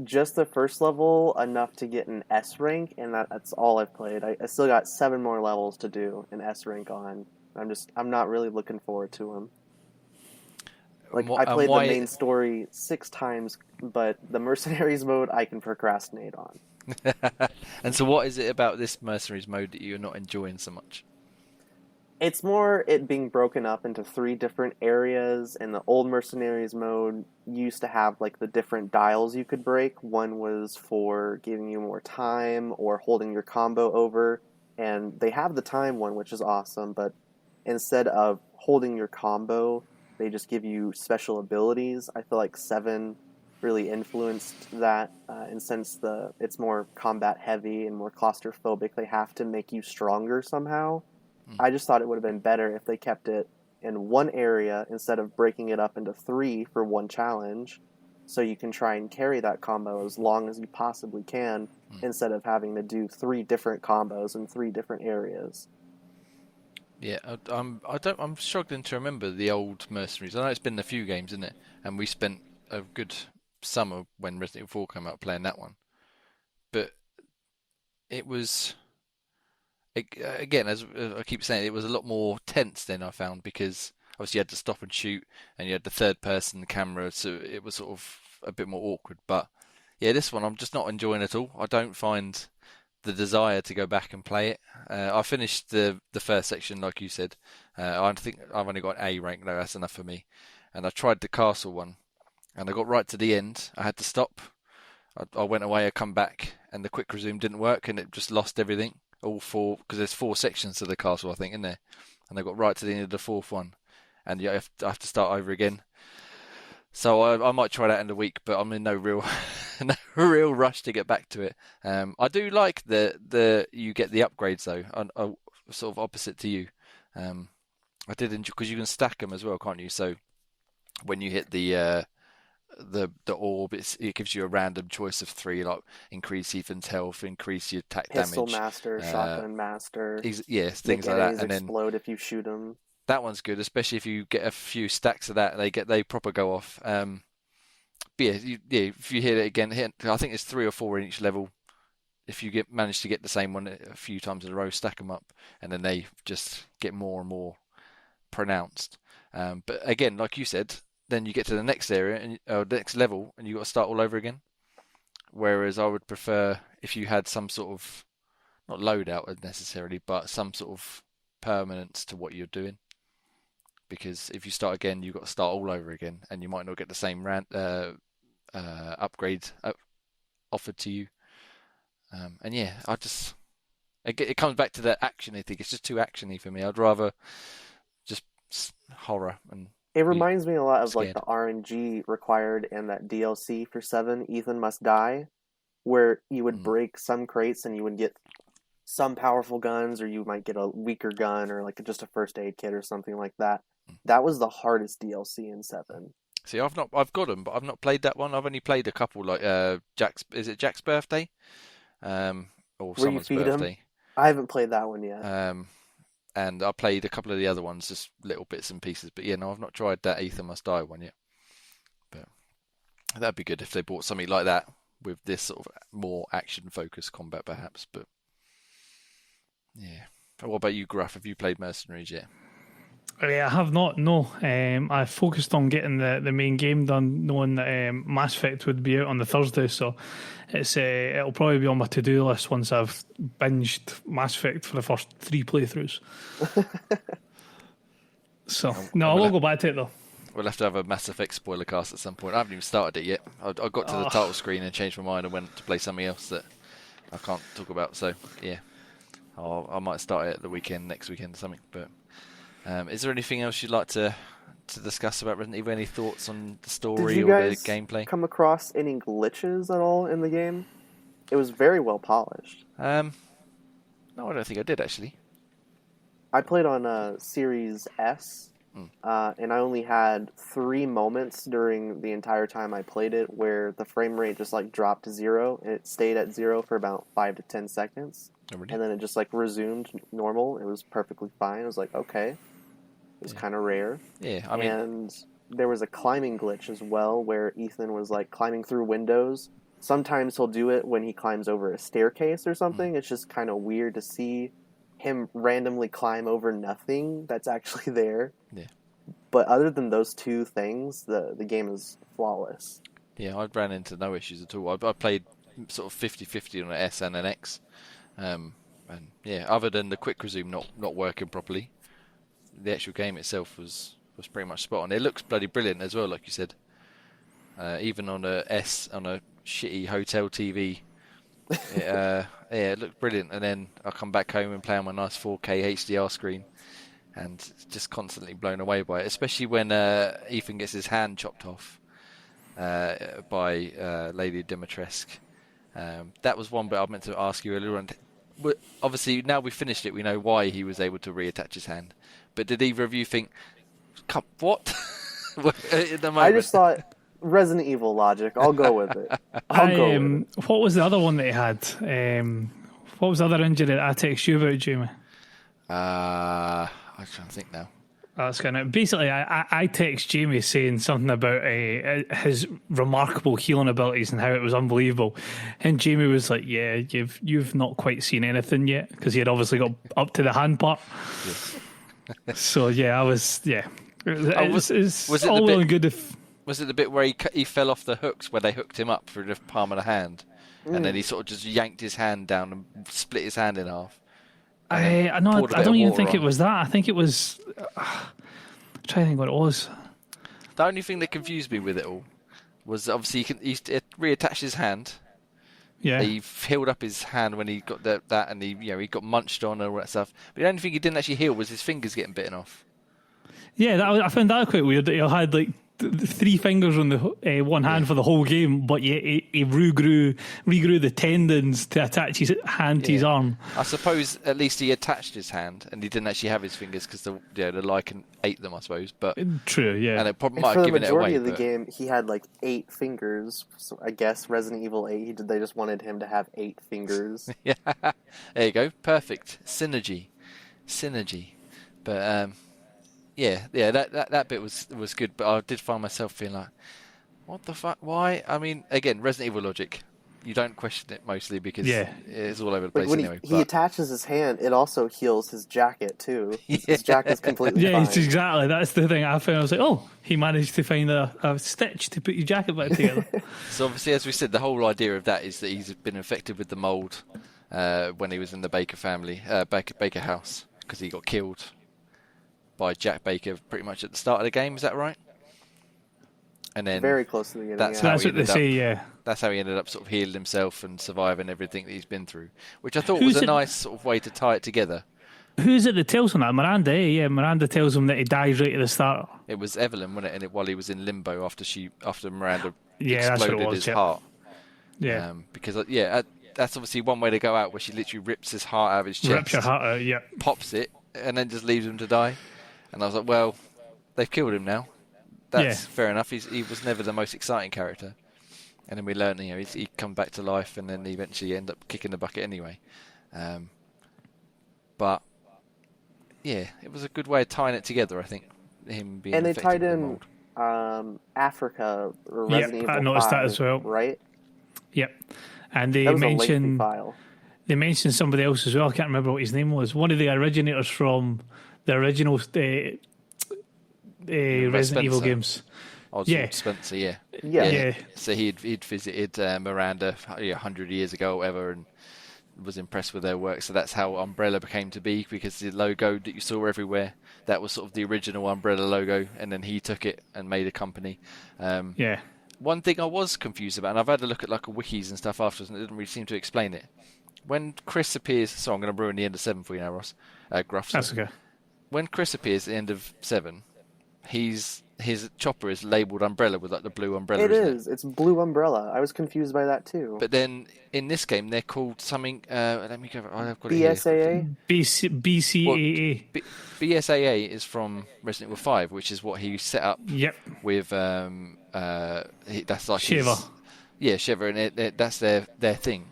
C: just the first level enough to get an S rank, and that's all I've played. I still got 7 more levels to do an S rank on. I'm not really looking forward to them. Like I played the main story 6 times, but the Mercenaries mode I can procrastinate on.
A: And so what is it about this Mercenaries mode that you're not enjoying so much?
C: It's more it being broken up into 3 different areas. In the old Mercenaries mode, you used to have like the different dials you could break. One was for giving you more time or holding your combo over. And they have the time one, which is awesome, but instead of holding your combo, they just give you special abilities. I feel like 7 really influenced that, and since it's more combat heavy and more claustrophobic, they have to make you stronger somehow. I just thought it would have been better if they kept it in one area instead of breaking it up into 3 for one challenge, so you can try and carry that combo as long as you possibly can instead of having to do 3 different combos in 3 different areas.
A: Yeah, I'm struggling to remember the old Mercenaries. I know it's been a few games, isn't it? And we spent a good summer when Resident Evil 4 came out playing that one. But it was, again, as I keep saying, it was a lot more tense than I found, because obviously you had to stop and shoot and you had the third person camera, so it was sort of a bit more awkward. But yeah, this one I'm just not enjoying at all. I don't find the desire to go back and play it. I finished the first section, like you said. I think I've only got A rank, though, that's enough for me. And I tried the castle one, and I got right to the end. I had to stop. I went away, I come back, and the quick resume didn't work, and it just lost everything. All 4, because there's 4 sections to the castle, I think, isn't there? And I got right to the end of the 4th one, and I have to start over again. So I might try that in a week, but I'm in no real rush to get back to it. I do like the you get the upgrades though. I sort of opposite to you. I did enjoy, because you can stack them as well, can't you? So when you hit the the orb. It gives you a random choice of 3, like increase Ethan's health, increase your attack
C: Pistol
A: damage.
C: master, shotgun master.
A: Yes,
C: Make
A: things like that.
C: enemies
A: And then
C: explode if you shoot them.
A: that one's good, especially if you get a few stacks of that. They proper go off. But if you hit it again, I think it's 3 or 4 in each level. If you manage to get the same one a few times in a row, stack them up, and then they just get more and more pronounced. But again, like you said, then you get to the next area and the next level, and you got to start all over again. Whereas I would prefer if you had some sort of not loadout necessarily, but some sort of permanence to what you're doing. Because if you start again, you've got to start all over again, and you might not get the same upgrade offered to you. And yeah, it comes back to that action. I think it's just too actiony for me. I'd rather just horror and.
C: It reminds me a lot of
A: scared.
C: like the RNG required in that DLC for 7, Ethan Must Die, where you would break some crates and you would get some powerful guns, or you might get a weaker gun, or like just a first aid kit or something like that. That was the hardest DLC in 7.
A: See, I've got them, but I've not played that one. I've only played a couple, like is it Jack's birthday? Or
C: Where
A: someone's
C: you feed
A: birthday.
C: him? I haven't played that one yet.
A: And I played a couple of the other ones, just little bits and pieces. But yeah, no, I've not tried that Ethan Must Die one yet. But that'd be good if they bought something like that with this sort of more action-focused combat, perhaps. But yeah. What about you, Gruff? Have you played Mercenaries yet?
B: I have not, no. I focused on getting the main game done, knowing that Mass Effect would be out on the Thursday, so it'll probably be on my to-do list once I've binged Mass Effect for the first 3 playthroughs. So, no, I will go back to it, though.
A: We'll have to have a Mass Effect spoiler cast at some point. I haven't even started it yet. I got to the title screen and changed my mind and went to play something else that I can't talk about, so yeah. I might start it at the weekend, next weekend or something, but... is there anything else you'd like to discuss about Resident Evil? Any thoughts on the story or the gameplay?
C: Come across any glitches at all in the game? It was very well polished.
A: No, I don't think I did actually.
C: I played on Series S, and I only had 3 moments during the entire time I played it where the frame rate just like dropped to 0, and it stayed at 0 for about 5 to 10 seconds.
A: Oh, really?
C: And then it just like resumed normal. It was perfectly fine. I was like, okay. It was kind of rare.
A: Yeah, I mean...
C: And there was a climbing glitch as well where Ethan was like climbing through windows. Sometimes he'll do it when he climbs over a staircase or something. It's just kind of weird to see him randomly climb over nothing that's actually there.
A: Yeah.
C: But other than those 2 things, the game is flawless.
A: Yeah, I ran into no issues at all. I played sort of 50-50 on an S and an X. And yeah, other than the quick resume not working properly, the actual game itself was pretty much spot on. It looks bloody brilliant as well, like you said. Even on a S on a shitty hotel TV, it looked brilliant. And then I come back home and play on my nice 4K HDR screen, and just constantly blown away by it. Especially when Ethan gets his hand chopped off by Lady Dimitrescu. That was one bit I meant to ask you earlier on. Obviously, now we've finished it, we know why he was able to reattach his hand. But did either of you think, what? At the moment?
C: I just thought, Resident Evil logic. I'll go with it. I'll go with it.
B: What was the other one that he had? What was the other injury that I text you about, Jamie?
A: I'm trying to think now.
B: That's kind of basically. I text Jamie saying something about his remarkable healing abilities and how it was unbelievable, and Jamie was like, "Yeah, you've not quite seen anything yet," because he had obviously got up to the hand part. Yeah. So yeah, I was was it all well and good if.
A: Was it the bit where he fell off the hooks where they hooked him up through the palm of the hand, and then he sort of just yanked his hand down and split his hand in half?
B: I don't even think it was that. I think it was. I'm trying to think what it was.
A: The only thing that confused me with it all was obviously he reattached his hand.
B: Yeah.
A: He healed up his hand when he got that, and he got munched on and all that stuff. But the only thing he didn't actually heal was his fingers getting bitten off.
B: Yeah, I found that quite weird. That he had like three fingers on the one hand for the whole game, but yet he regrew the tendons to attach his hand to his arm.
A: I suppose at least he attached his hand and he didn't actually have his fingers because the lichen ate them, I suppose. But
B: true, yeah.
A: and it probably
C: And
A: might
C: for
A: have
C: the
A: given it away.
C: majority of the
A: but-
C: game, he had like 8 fingers. So I guess Resident Evil 8, they just wanted him to have 8 fingers.
A: Yeah, there you go. Perfect synergy. But that bit was good. But I did find myself feeling like, what the fuck? Why? I mean, again, Resident Evil logic. You don't question it mostly because it's all over the place
C: Like when
A: anyway.
C: he attaches his hand, it also heals his jacket too.
A: Yeah.
C: His jacket's completely
B: Yeah,
C: fine.
B: it's exactly. That's the thing I found. I was like, oh, he managed to find a stitch to put your jacket back together.
A: So obviously, as we said, the whole idea of that is that he's been infected with the mold when he was in the Baker family, Baker house, because he got killed by Jack Baker pretty much at the start of the game. Is that right? And then
C: Very close to the beginning.
A: That's
C: yeah.
A: how
B: That's
A: he
B: what they
A: ended
B: say, yeah.
A: That's how he ended up sort of healing himself and surviving everything that he's been through, which I thought
B: Who's
A: was a
B: it-
A: nice sort of way to tie it together.
B: Who is it that tells him that? Miranda, yeah. Miranda tells him that he dies right at the start.
A: It was Evelyn, wasn't it? And while he was in limbo after Miranda
B: Yeah, that's what it
A: exploded
B: was,
A: his
B: yeah.
A: heart.
B: Yeah.
A: Because that's obviously one way to go out, where she literally rips his heart out of his chest,
B: Rips your heart out, yeah.
A: pops it, and then just leaves him to die. And I was like, well, they've killed him now. That's fair enough. He was never the most exciting character. And then we learned, he'd come back to life, and then eventually end up kicking the bucket anyway. But yeah, it was a good way of tying it together. I think him being
C: And they
A: infected
C: tied
A: with the
C: in
A: mold.
C: Africa or
B: Yep,
C: Resident
B: I
C: Evil
B: noticed
C: 5,
B: that as well.
C: right?
B: Yep. And they
C: That was a lengthy
B: mention
C: file.
B: they mentioned somebody else as well. I can't remember what his name was. One of the originators from the original Resident Evil
A: Spencer.
B: games.
A: Oswald
B: Yeah.
A: Spencer, yeah.
B: Yeah.
A: So he'd visited Miranda 100 years ago or whatever, and was impressed with their work. So that's how Umbrella became to be, because the logo that you saw everywhere, that was sort of the original Umbrella logo, and then he took it and made a company.
B: Yeah.
A: One thing I was confused about, and I've had a look at like a wikis and stuff afterwards, and it didn't really seem to explain it. When Chris appears, so I'm going to ruin the end of 7 for you now, Ross. Gruff.
B: That's
A: sorry.
B: okay.
A: When Chris appears at the end of 7, his chopper is labelled Umbrella with like the blue umbrella.
C: It
A: isn't
C: is. It's Blue Umbrella. I was confused by that too.
A: But then in this game, they're called something. Let me go. I've got it here.
C: BSAA?
B: BCAA.
A: BSAA is from Resident Evil 5, which is what he set up
B: Yep.
A: with. That's like
B: Shiva.
A: Shiva, and that's their thing.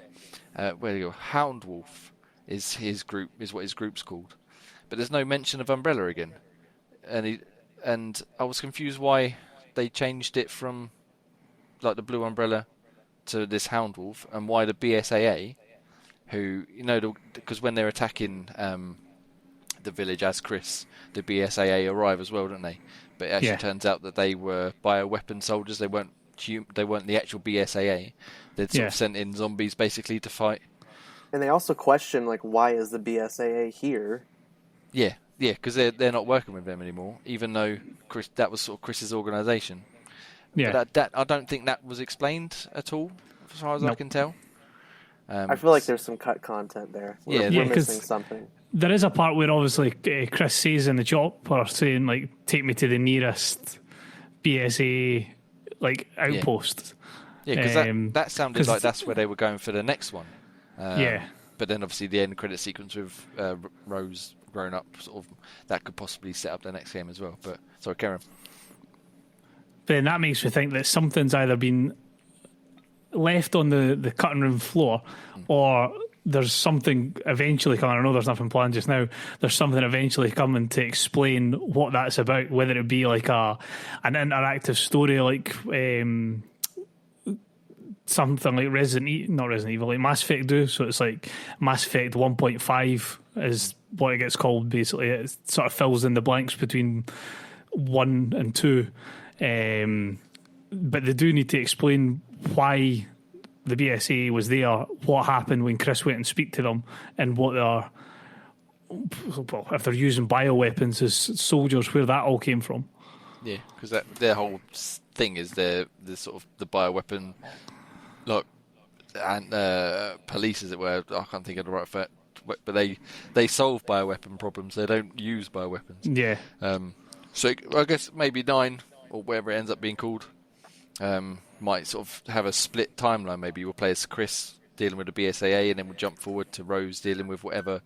A: Where do you go? Hound Wolf is his group. Is what his group's called. But there's no mention of Umbrella again, and I was confused why they changed it from like the blue umbrella to this Hound Wolf, and why the BSAA, who because when they're attacking the village as Chris, the BSAA arrive as well, don't they? But it actually turns out that they were bioweapon soldiers. They weren't the actual BSAA. They'd sort of sent in zombies basically to fight.
C: And they also question, like, why is the BSAA here?
A: Yeah, because they're not working with them anymore, even though that was sort of Chris's organisation.
B: Yeah.
A: But that I don't think that was explained at all, as far as I
B: Nope.
A: can tell.
C: I feel like there's some cut content there. We're
A: Yeah,
C: we're
B: 'cause-
C: missing something.
B: There is a part where obviously Chris says in the chopper saying like, "Take me to the nearest BSA like outpost."
A: Yeah, because that sounded
B: 'cause
A: like that's where they were going for the next one.
B: Yeah.
A: But then obviously the end credit sequence with Rose grown up, sort of, that could possibly set up the next game as well. But sorry, Karen.
B: But then that makes me think that something's either been left on the cutting room floor, or there's something eventually coming. I know there's nothing planned just now. There's something eventually coming to explain what that's about, whether it be like an interactive story, like something like not Resident Evil, like Mass Effect do. So it's like Mass Effect 1.5 is what it gets called. Basically, it sort of fills in the blanks between 1 and 2. But they do need to explain why the BSA was there, what happened when Chris went and speak to them, and what if they're using bioweapons as soldiers, where that all came from.
A: Yeah, because their whole thing is the sort of the bioweapon, like, and police, as it were. I can't think of the right word, but they solve bioweapon problems. They don't use bioweapons.
B: Yeah.
A: So I guess maybe 9 or whatever it ends up being called, might sort of have a split timeline. Maybe we'll play as Chris dealing with the BSAA, and then we'll jump forward to Rose dealing with whatever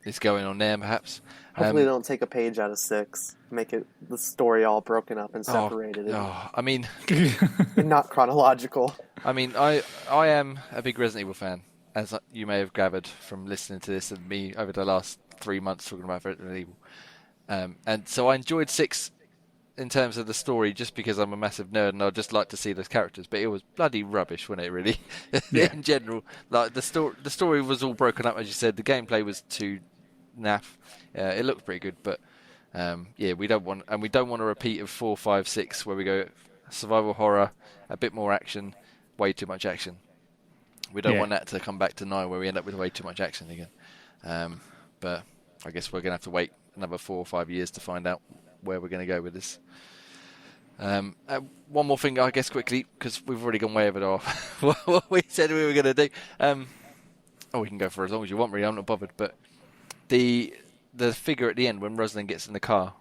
A: is going on there, perhaps.
C: Hopefully they don't take a page out of 6, make it the story all broken up and separated,
A: I mean,
C: and not chronological.
A: I mean, I am a big Resident Evil fan, as you may have gathered from listening to this and me over the last 3 months talking about Resident Evil. And so I enjoyed 6 in terms of the story just because I'm a massive nerd and I'd just like to see those characters. But it was bloody rubbish, wasn't it, really?
B: Yeah.
A: In general. Like, the story was all broken up, as you said. The gameplay was too naff. It looked pretty good, but we don't want a repeat of 4, 5, 6 where we go survival horror, a bit more action, way too much action. We don't want that to come back to 9 where we end up with way too much action again. But I guess we're going to have to wait another 4 or 5 years to find out where we're going to go with this. One more thing, I guess, quickly, because we've already gone way over what we said we were going to do. We can go for as long as you want, really. I'm not bothered. But the figure at the end, when Rosalind gets in the car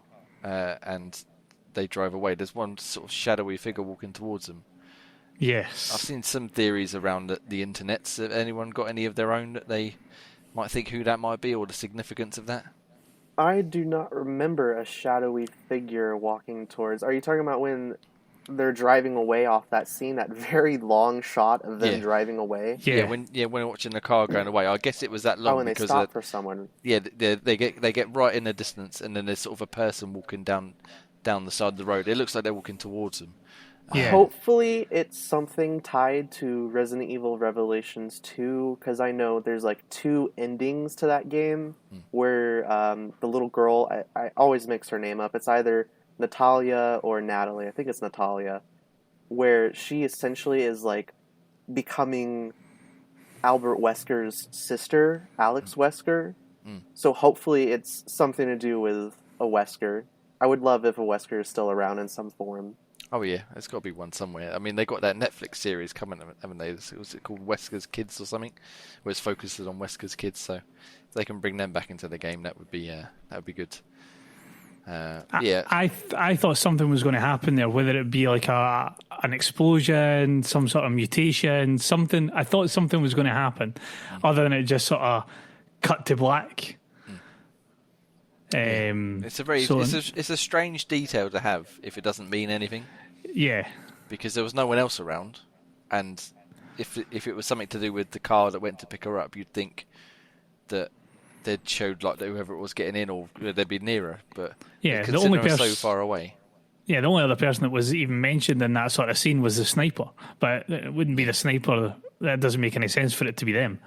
A: and they drive away, there's one sort of shadowy figure walking towards them.
B: Yes.
A: I've seen some theories around the internet. Have anyone got any of their own that they might think who that might be or the significance of that?
C: I do not remember a shadowy figure walking towards... Are you talking about when they're driving away off that scene, that very long shot of them driving away?
A: Yeah, when we're watching the car going away. I guess it was that long
C: and
A: because
C: they stop for someone.
A: Yeah, they get right in the distance, and then there's sort of a person walking down the side of the road. It looks like they're walking towards them.
B: Yeah.
C: Hopefully it's something tied to Resident Evil Revelations 2, because I know there's like 2 endings to that game where the little girl, I always mix her name up, it's either Natalia or Natalie, I think it's Natalia, where she essentially is like becoming Albert Wesker's sister, Alex Wesker. So hopefully it's something to do with a Wesker. I would love if a Wesker is still around in some form.
A: Oh yeah, there's got to be one somewhere. I mean, they got that Netflix series coming, haven't they? Was it called Wesker's Kids or something? Where it's focused on Wesker's kids. So if they can bring them back into the game, that would be good.
B: I thought something was going to happen there, whether it be like an explosion, some sort of mutation, something. I thought something was going to happen, other than it just sort of cut to black.
A: It's a strange detail to have if it doesn't mean anything.
B: Yeah,
A: because there was no one else around, and if it was something to do with the car that went to pick her up, you'd think that they'd showed like whoever it was getting in, or they'd be nearer. But
B: the only person
A: so far away.
B: Yeah, the only other person that was even mentioned in that sort of scene was the sniper, but it wouldn't be the sniper. That doesn't make any sense for it to be them.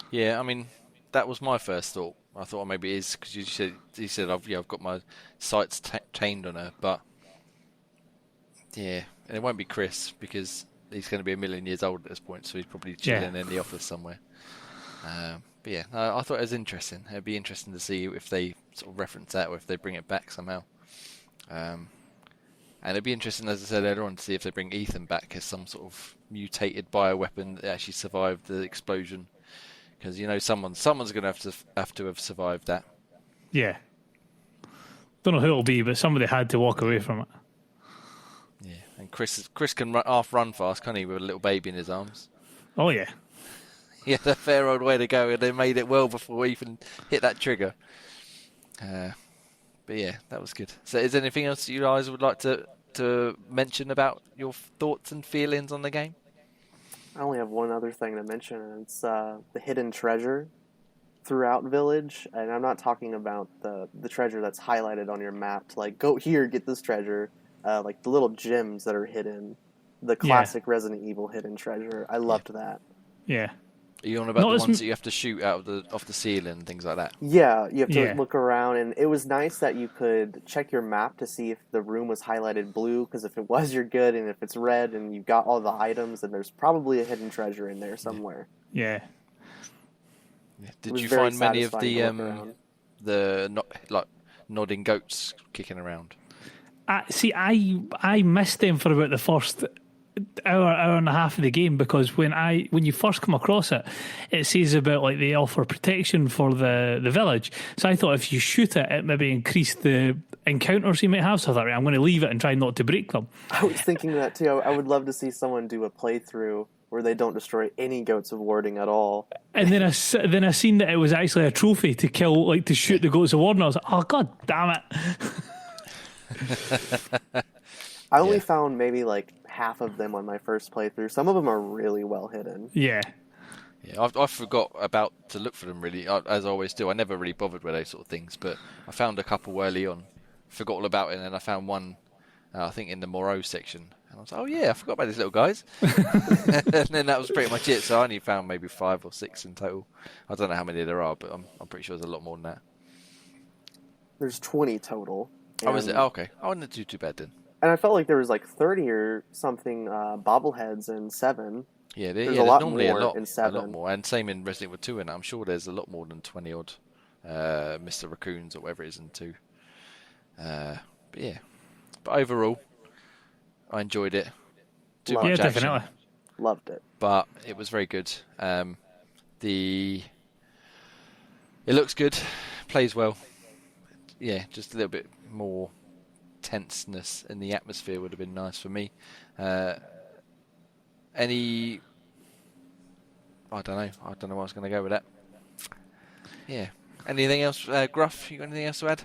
A: Yeah, I mean, that was my first thought. I thought maybe it is because you said I've got my sights trained on her, but yeah, and it won't be Chris because he's going to be a million years old at this point, so he's probably chilling in the office somewhere. But yeah, I thought it was interesting. It'd be interesting to see if they sort of reference that or if they bring it back somehow. And it'd be interesting, as I said earlier on, to see if they bring Ethan back as some sort of mutated bioweapon that actually survived the explosion. Because someone's going to have survived that.
B: Yeah. Don't know who it'll be, but somebody had to walk away from it.
A: Yeah, and Chris can run fast, can't he, with a little baby in his arms?
B: Oh yeah.
A: He had a fair old way to go, and they made it well before he even hit that trigger. But yeah, that was good. So, is there anything else you guys would like to mention about your thoughts and feelings on the game?
C: I only have one other thing to mention, and it's the hidden treasure throughout Village. And I'm not talking about the treasure that's highlighted on your map to like, go here, get this treasure. Like the little gems that are hidden. The classic Resident Evil hidden treasure. I loved that.
B: Yeah.
A: Are you on about the ones that you have to shoot out off the ceiling and things like that?
C: Yeah, you have to look around, and it was nice that you could check your map to see if the room was highlighted blue, because if it was, you're good, and if it's red and you've got all the items, then there's probably a hidden treasure in there somewhere.
B: Yeah.
A: Did you find many of the nodding goats kicking around?
B: I missed them for about the first hour and a half of the game, because when you first come across it, it says about like they offer protection for the village. So I thought if you shoot it, it maybe increase the encounters you might have. So I thought, right, I'm going to leave it and try not to break them.
C: I was thinking that too. I would love to see someone do a playthrough where they don't destroy any goats of warding at all.
B: And then I seen that it was actually a trophy to kill, like to shoot the goats of war, and I was like, oh god damn it.
C: I only found maybe like half of them on my first playthrough. Some of them are really well hidden.
B: Yeah.
A: Yeah, I forgot about to look for them really, as I always do. I never really bothered with those sort of things, but I found a couple early on, forgot all about it, and then I found one, I think in the Moreau section, and I was like, oh yeah, I forgot about these little guys. And then that was pretty much it. So I only found maybe 5 or 6 in total. I don't know how many there are, but I'm pretty sure there's a lot more than that.
C: There's 20 total.
A: Oh, is it? Oh, okay. I wouldn't do too bad then.
C: And I felt like there was like 30 or something bobbleheads in 7.
A: Yeah,
C: there's
A: a
C: lot
A: normally
C: more
A: a lot,
C: in 7.
A: a lot more, and same in Resident Evil 2. And I'm sure there's a lot more than 20 odd Mr. Raccoons or whatever it is in 2. But yeah, but overall, I enjoyed it. Too much action,
B: definitely.
C: Loved it.
A: but it was very good. It looks good, plays well. Yeah, just a little bit more tenseness in the atmosphere would have been nice for me. I don't know where I was going to go with that. Yeah. Anything else, Gruff? You got anything else to add?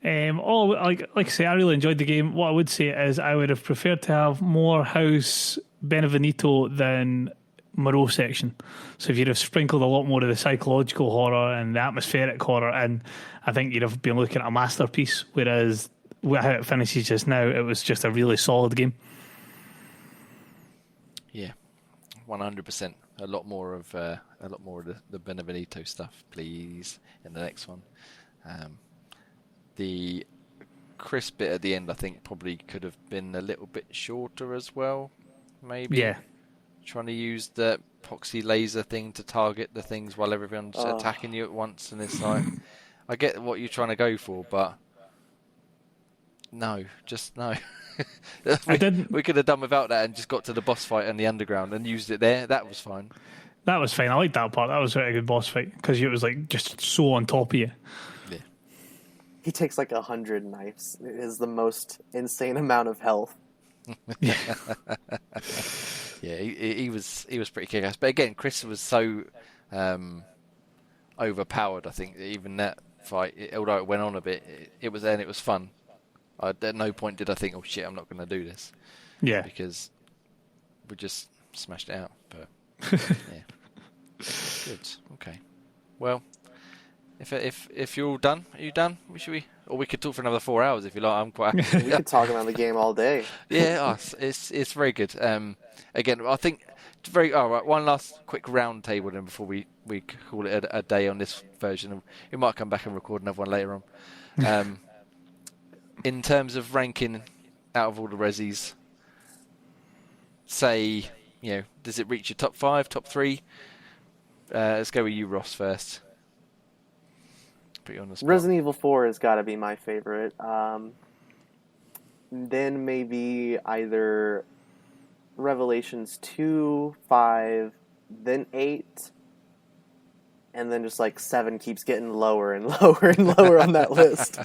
B: Like I say, I really enjoyed the game. What I would say is I would have preferred to have more House Benevenito than Moreau section. So if you'd have sprinkled a lot more of the psychological horror and the atmospheric horror in, I think you'd have been looking at a masterpiece. Whereas how it finishes just now, it was just a really solid game.
A: Yeah, 100%. A lot more of the Benevenito stuff, please, in the next one. The Chris bit at the end, I think, probably could have been a little bit shorter as well. Maybe.
B: Yeah.
A: Trying to use the epoxy laser thing to target the things while everyone's attacking you at once, and it's like, I get what you're trying to go for, but no, just no. We could have done without that and just got to the boss fight in the underground and used it there. That was fine.
B: That was fine. I liked that part. That was a good boss fight because it was like just so on top of you.
A: Yeah.
C: He takes like 100 knives. It is the most insane amount of health.
A: Yeah, he was pretty kick-ass. But again, Chris was so overpowered. I think even that fight, although it went on a bit, it was there and it was fun. At no point did I think, oh shit, I'm not going to do this.
B: Yeah,
A: because we just smashed it out. But yeah, good. Okay. Well, if you're all done, are you done? Or we could talk for another 4 hours if you like. I'm quite.
C: We could talk about the game all day.
A: Yeah, it's very good. Again, I think all right. One last quick round table then before we call it a day on this version. We might come back and record another one later on. In terms of ranking out of all the Resis, say, does it reach your top 5, top 3? Let's go with you, Ross, first. Put you on the spot.
C: Resident Evil 4 has got to be my favorite. Then maybe either Revelations 2, 5, then 8, and then just like 7 keeps getting lower and lower and lower on that list.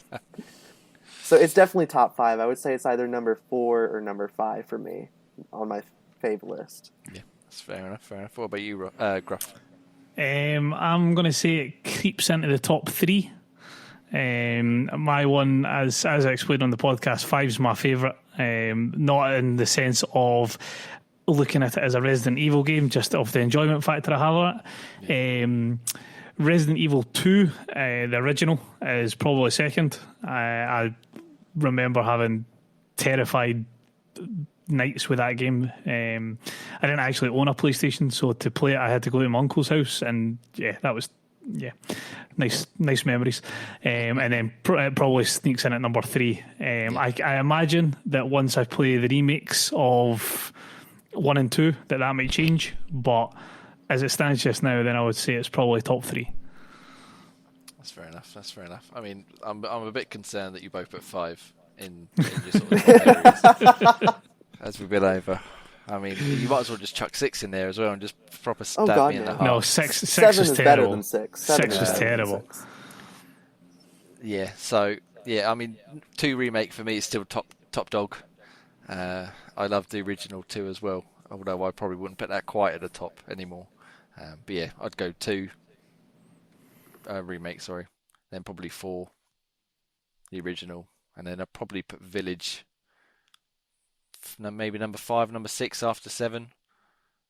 C: So it's definitely top 5. I would say it's either number 4 or number 5 for me on my fave list.
A: Yeah, that's fair enough. What about you, Gruff?
B: I'm going to say it creeps into the top 3. My one, as I explained on the podcast, 5's my favourite. Not in the sense of looking at it as a Resident Evil game, just of the enjoyment factor I have on it. Resident Evil 2, the original, is probably second. I remember having terrified nights with that game. I didn't actually own a PlayStation, so to play it I had to go to my uncle's house, and that was nice memories. And then it probably sneaks in at number 3. I imagine that once I play the remakes of 1 and 2 that might change, but as it stands just now, then I would say it's probably top 3.
A: That's fair enough. I mean, I'm a bit concerned that you both put 5 in your sort of top areas as we've been over. I mean, you might as well just chuck 6 in there as well and just proper stab
C: God,
A: me in the
C: no.
A: heart.
B: No, six
C: Seven
B: was
C: is
B: terrible.
C: better than 6. Seven
B: Six
C: is
B: was
C: better than
B: terrible.
C: 6.
A: Yeah, so, yeah, I mean, 2 remake for me is still top dog. I love the original 2 as well, although I probably wouldn't put that quite at the top anymore. But yeah, I'd go 2 remake, sorry, then probably 4 the original, and then I'd probably put Village maybe number 5, number 6 after 7,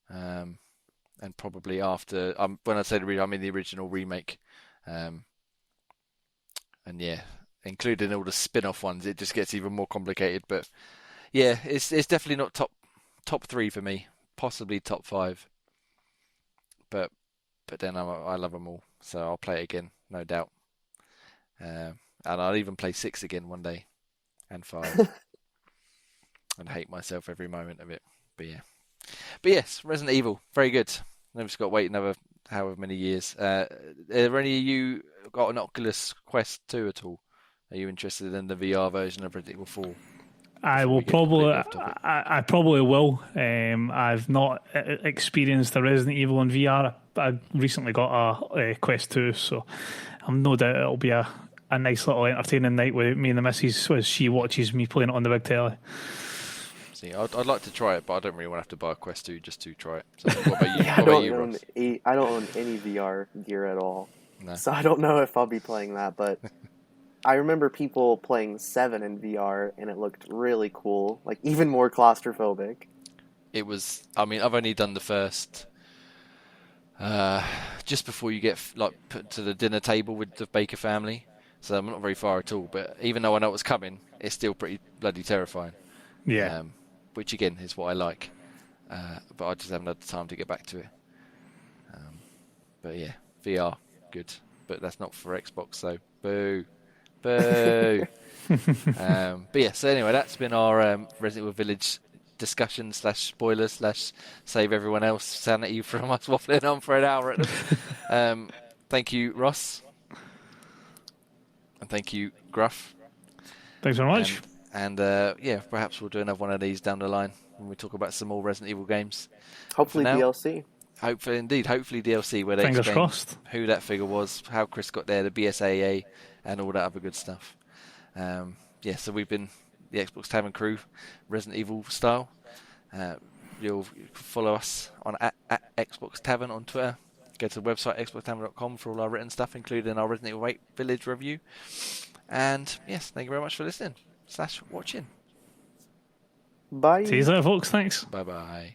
A: and probably after when I say the I mean the original remake, and yeah, including all the spin-off ones, it just gets even more complicated. But yeah, it's definitely not top 3 for me, possibly top 5, but then I love them all, so I'll play it again, no doubt, and I'll even play 6 again one day, and 5. And hate myself every moment of it. But yes, Resident Evil, very good. I've just got to wait another however many years. Are there any of you got an Oculus Quest 2 at all? Are you interested in the VR version of Resident Evil 4?
B: I will probably. I probably will. I've not experienced the Resident Evil in VR. I recently got a Quest 2, so I'm no doubt it'll be a nice little entertaining night with me and the missus as she watches me playing it on the big telly.
A: See, I'd like to try it, but I don't really want to have to buy a Quest 2 just to try it. So what about you?
C: Yeah, I don't own any VR gear at all. No. So I don't know if I'll be playing that, but I remember people playing 7 in VR, and it looked really cool, like even more claustrophobic.
A: It was, I mean, I've only done the first, just before you get put to the dinner table with the Baker family, so I'm not very far at all, but even though I know what's coming, it's still pretty bloody terrifying.
B: Yeah.
A: Which again is what I like, but I just haven't had the time to get back to it. But yeah, VR, good, but that's not for Xbox, so boo. But yeah, so anyway, that's been our Resident Evil Village discussion / spoiler / save everyone else sanity from us waffling on for an hour at them. Thank you, Ross, and thank you, Gruff.
B: Thanks very much.
A: And yeah, perhaps we'll do another one of these down the line when we talk about some more Resident Evil games.
C: Hopefully DLC.
A: Hopefully DLC, where they
B: Fingers
A: explain
B: crossed.
A: Who that figure was, how Chris got there, the BSAA, and all that other good stuff. Yeah, so we've been the Xbox Tavern crew, Resident Evil style. You'll follow us on at Xbox Tavern on Twitter. Go to the website xboxtavern.com for all our written stuff, including our Resident Evil 8 Village review. And yes, thank you very much for listening / watching.
C: Bye.
B: See you later, folks. Thanks.
A: Bye-bye.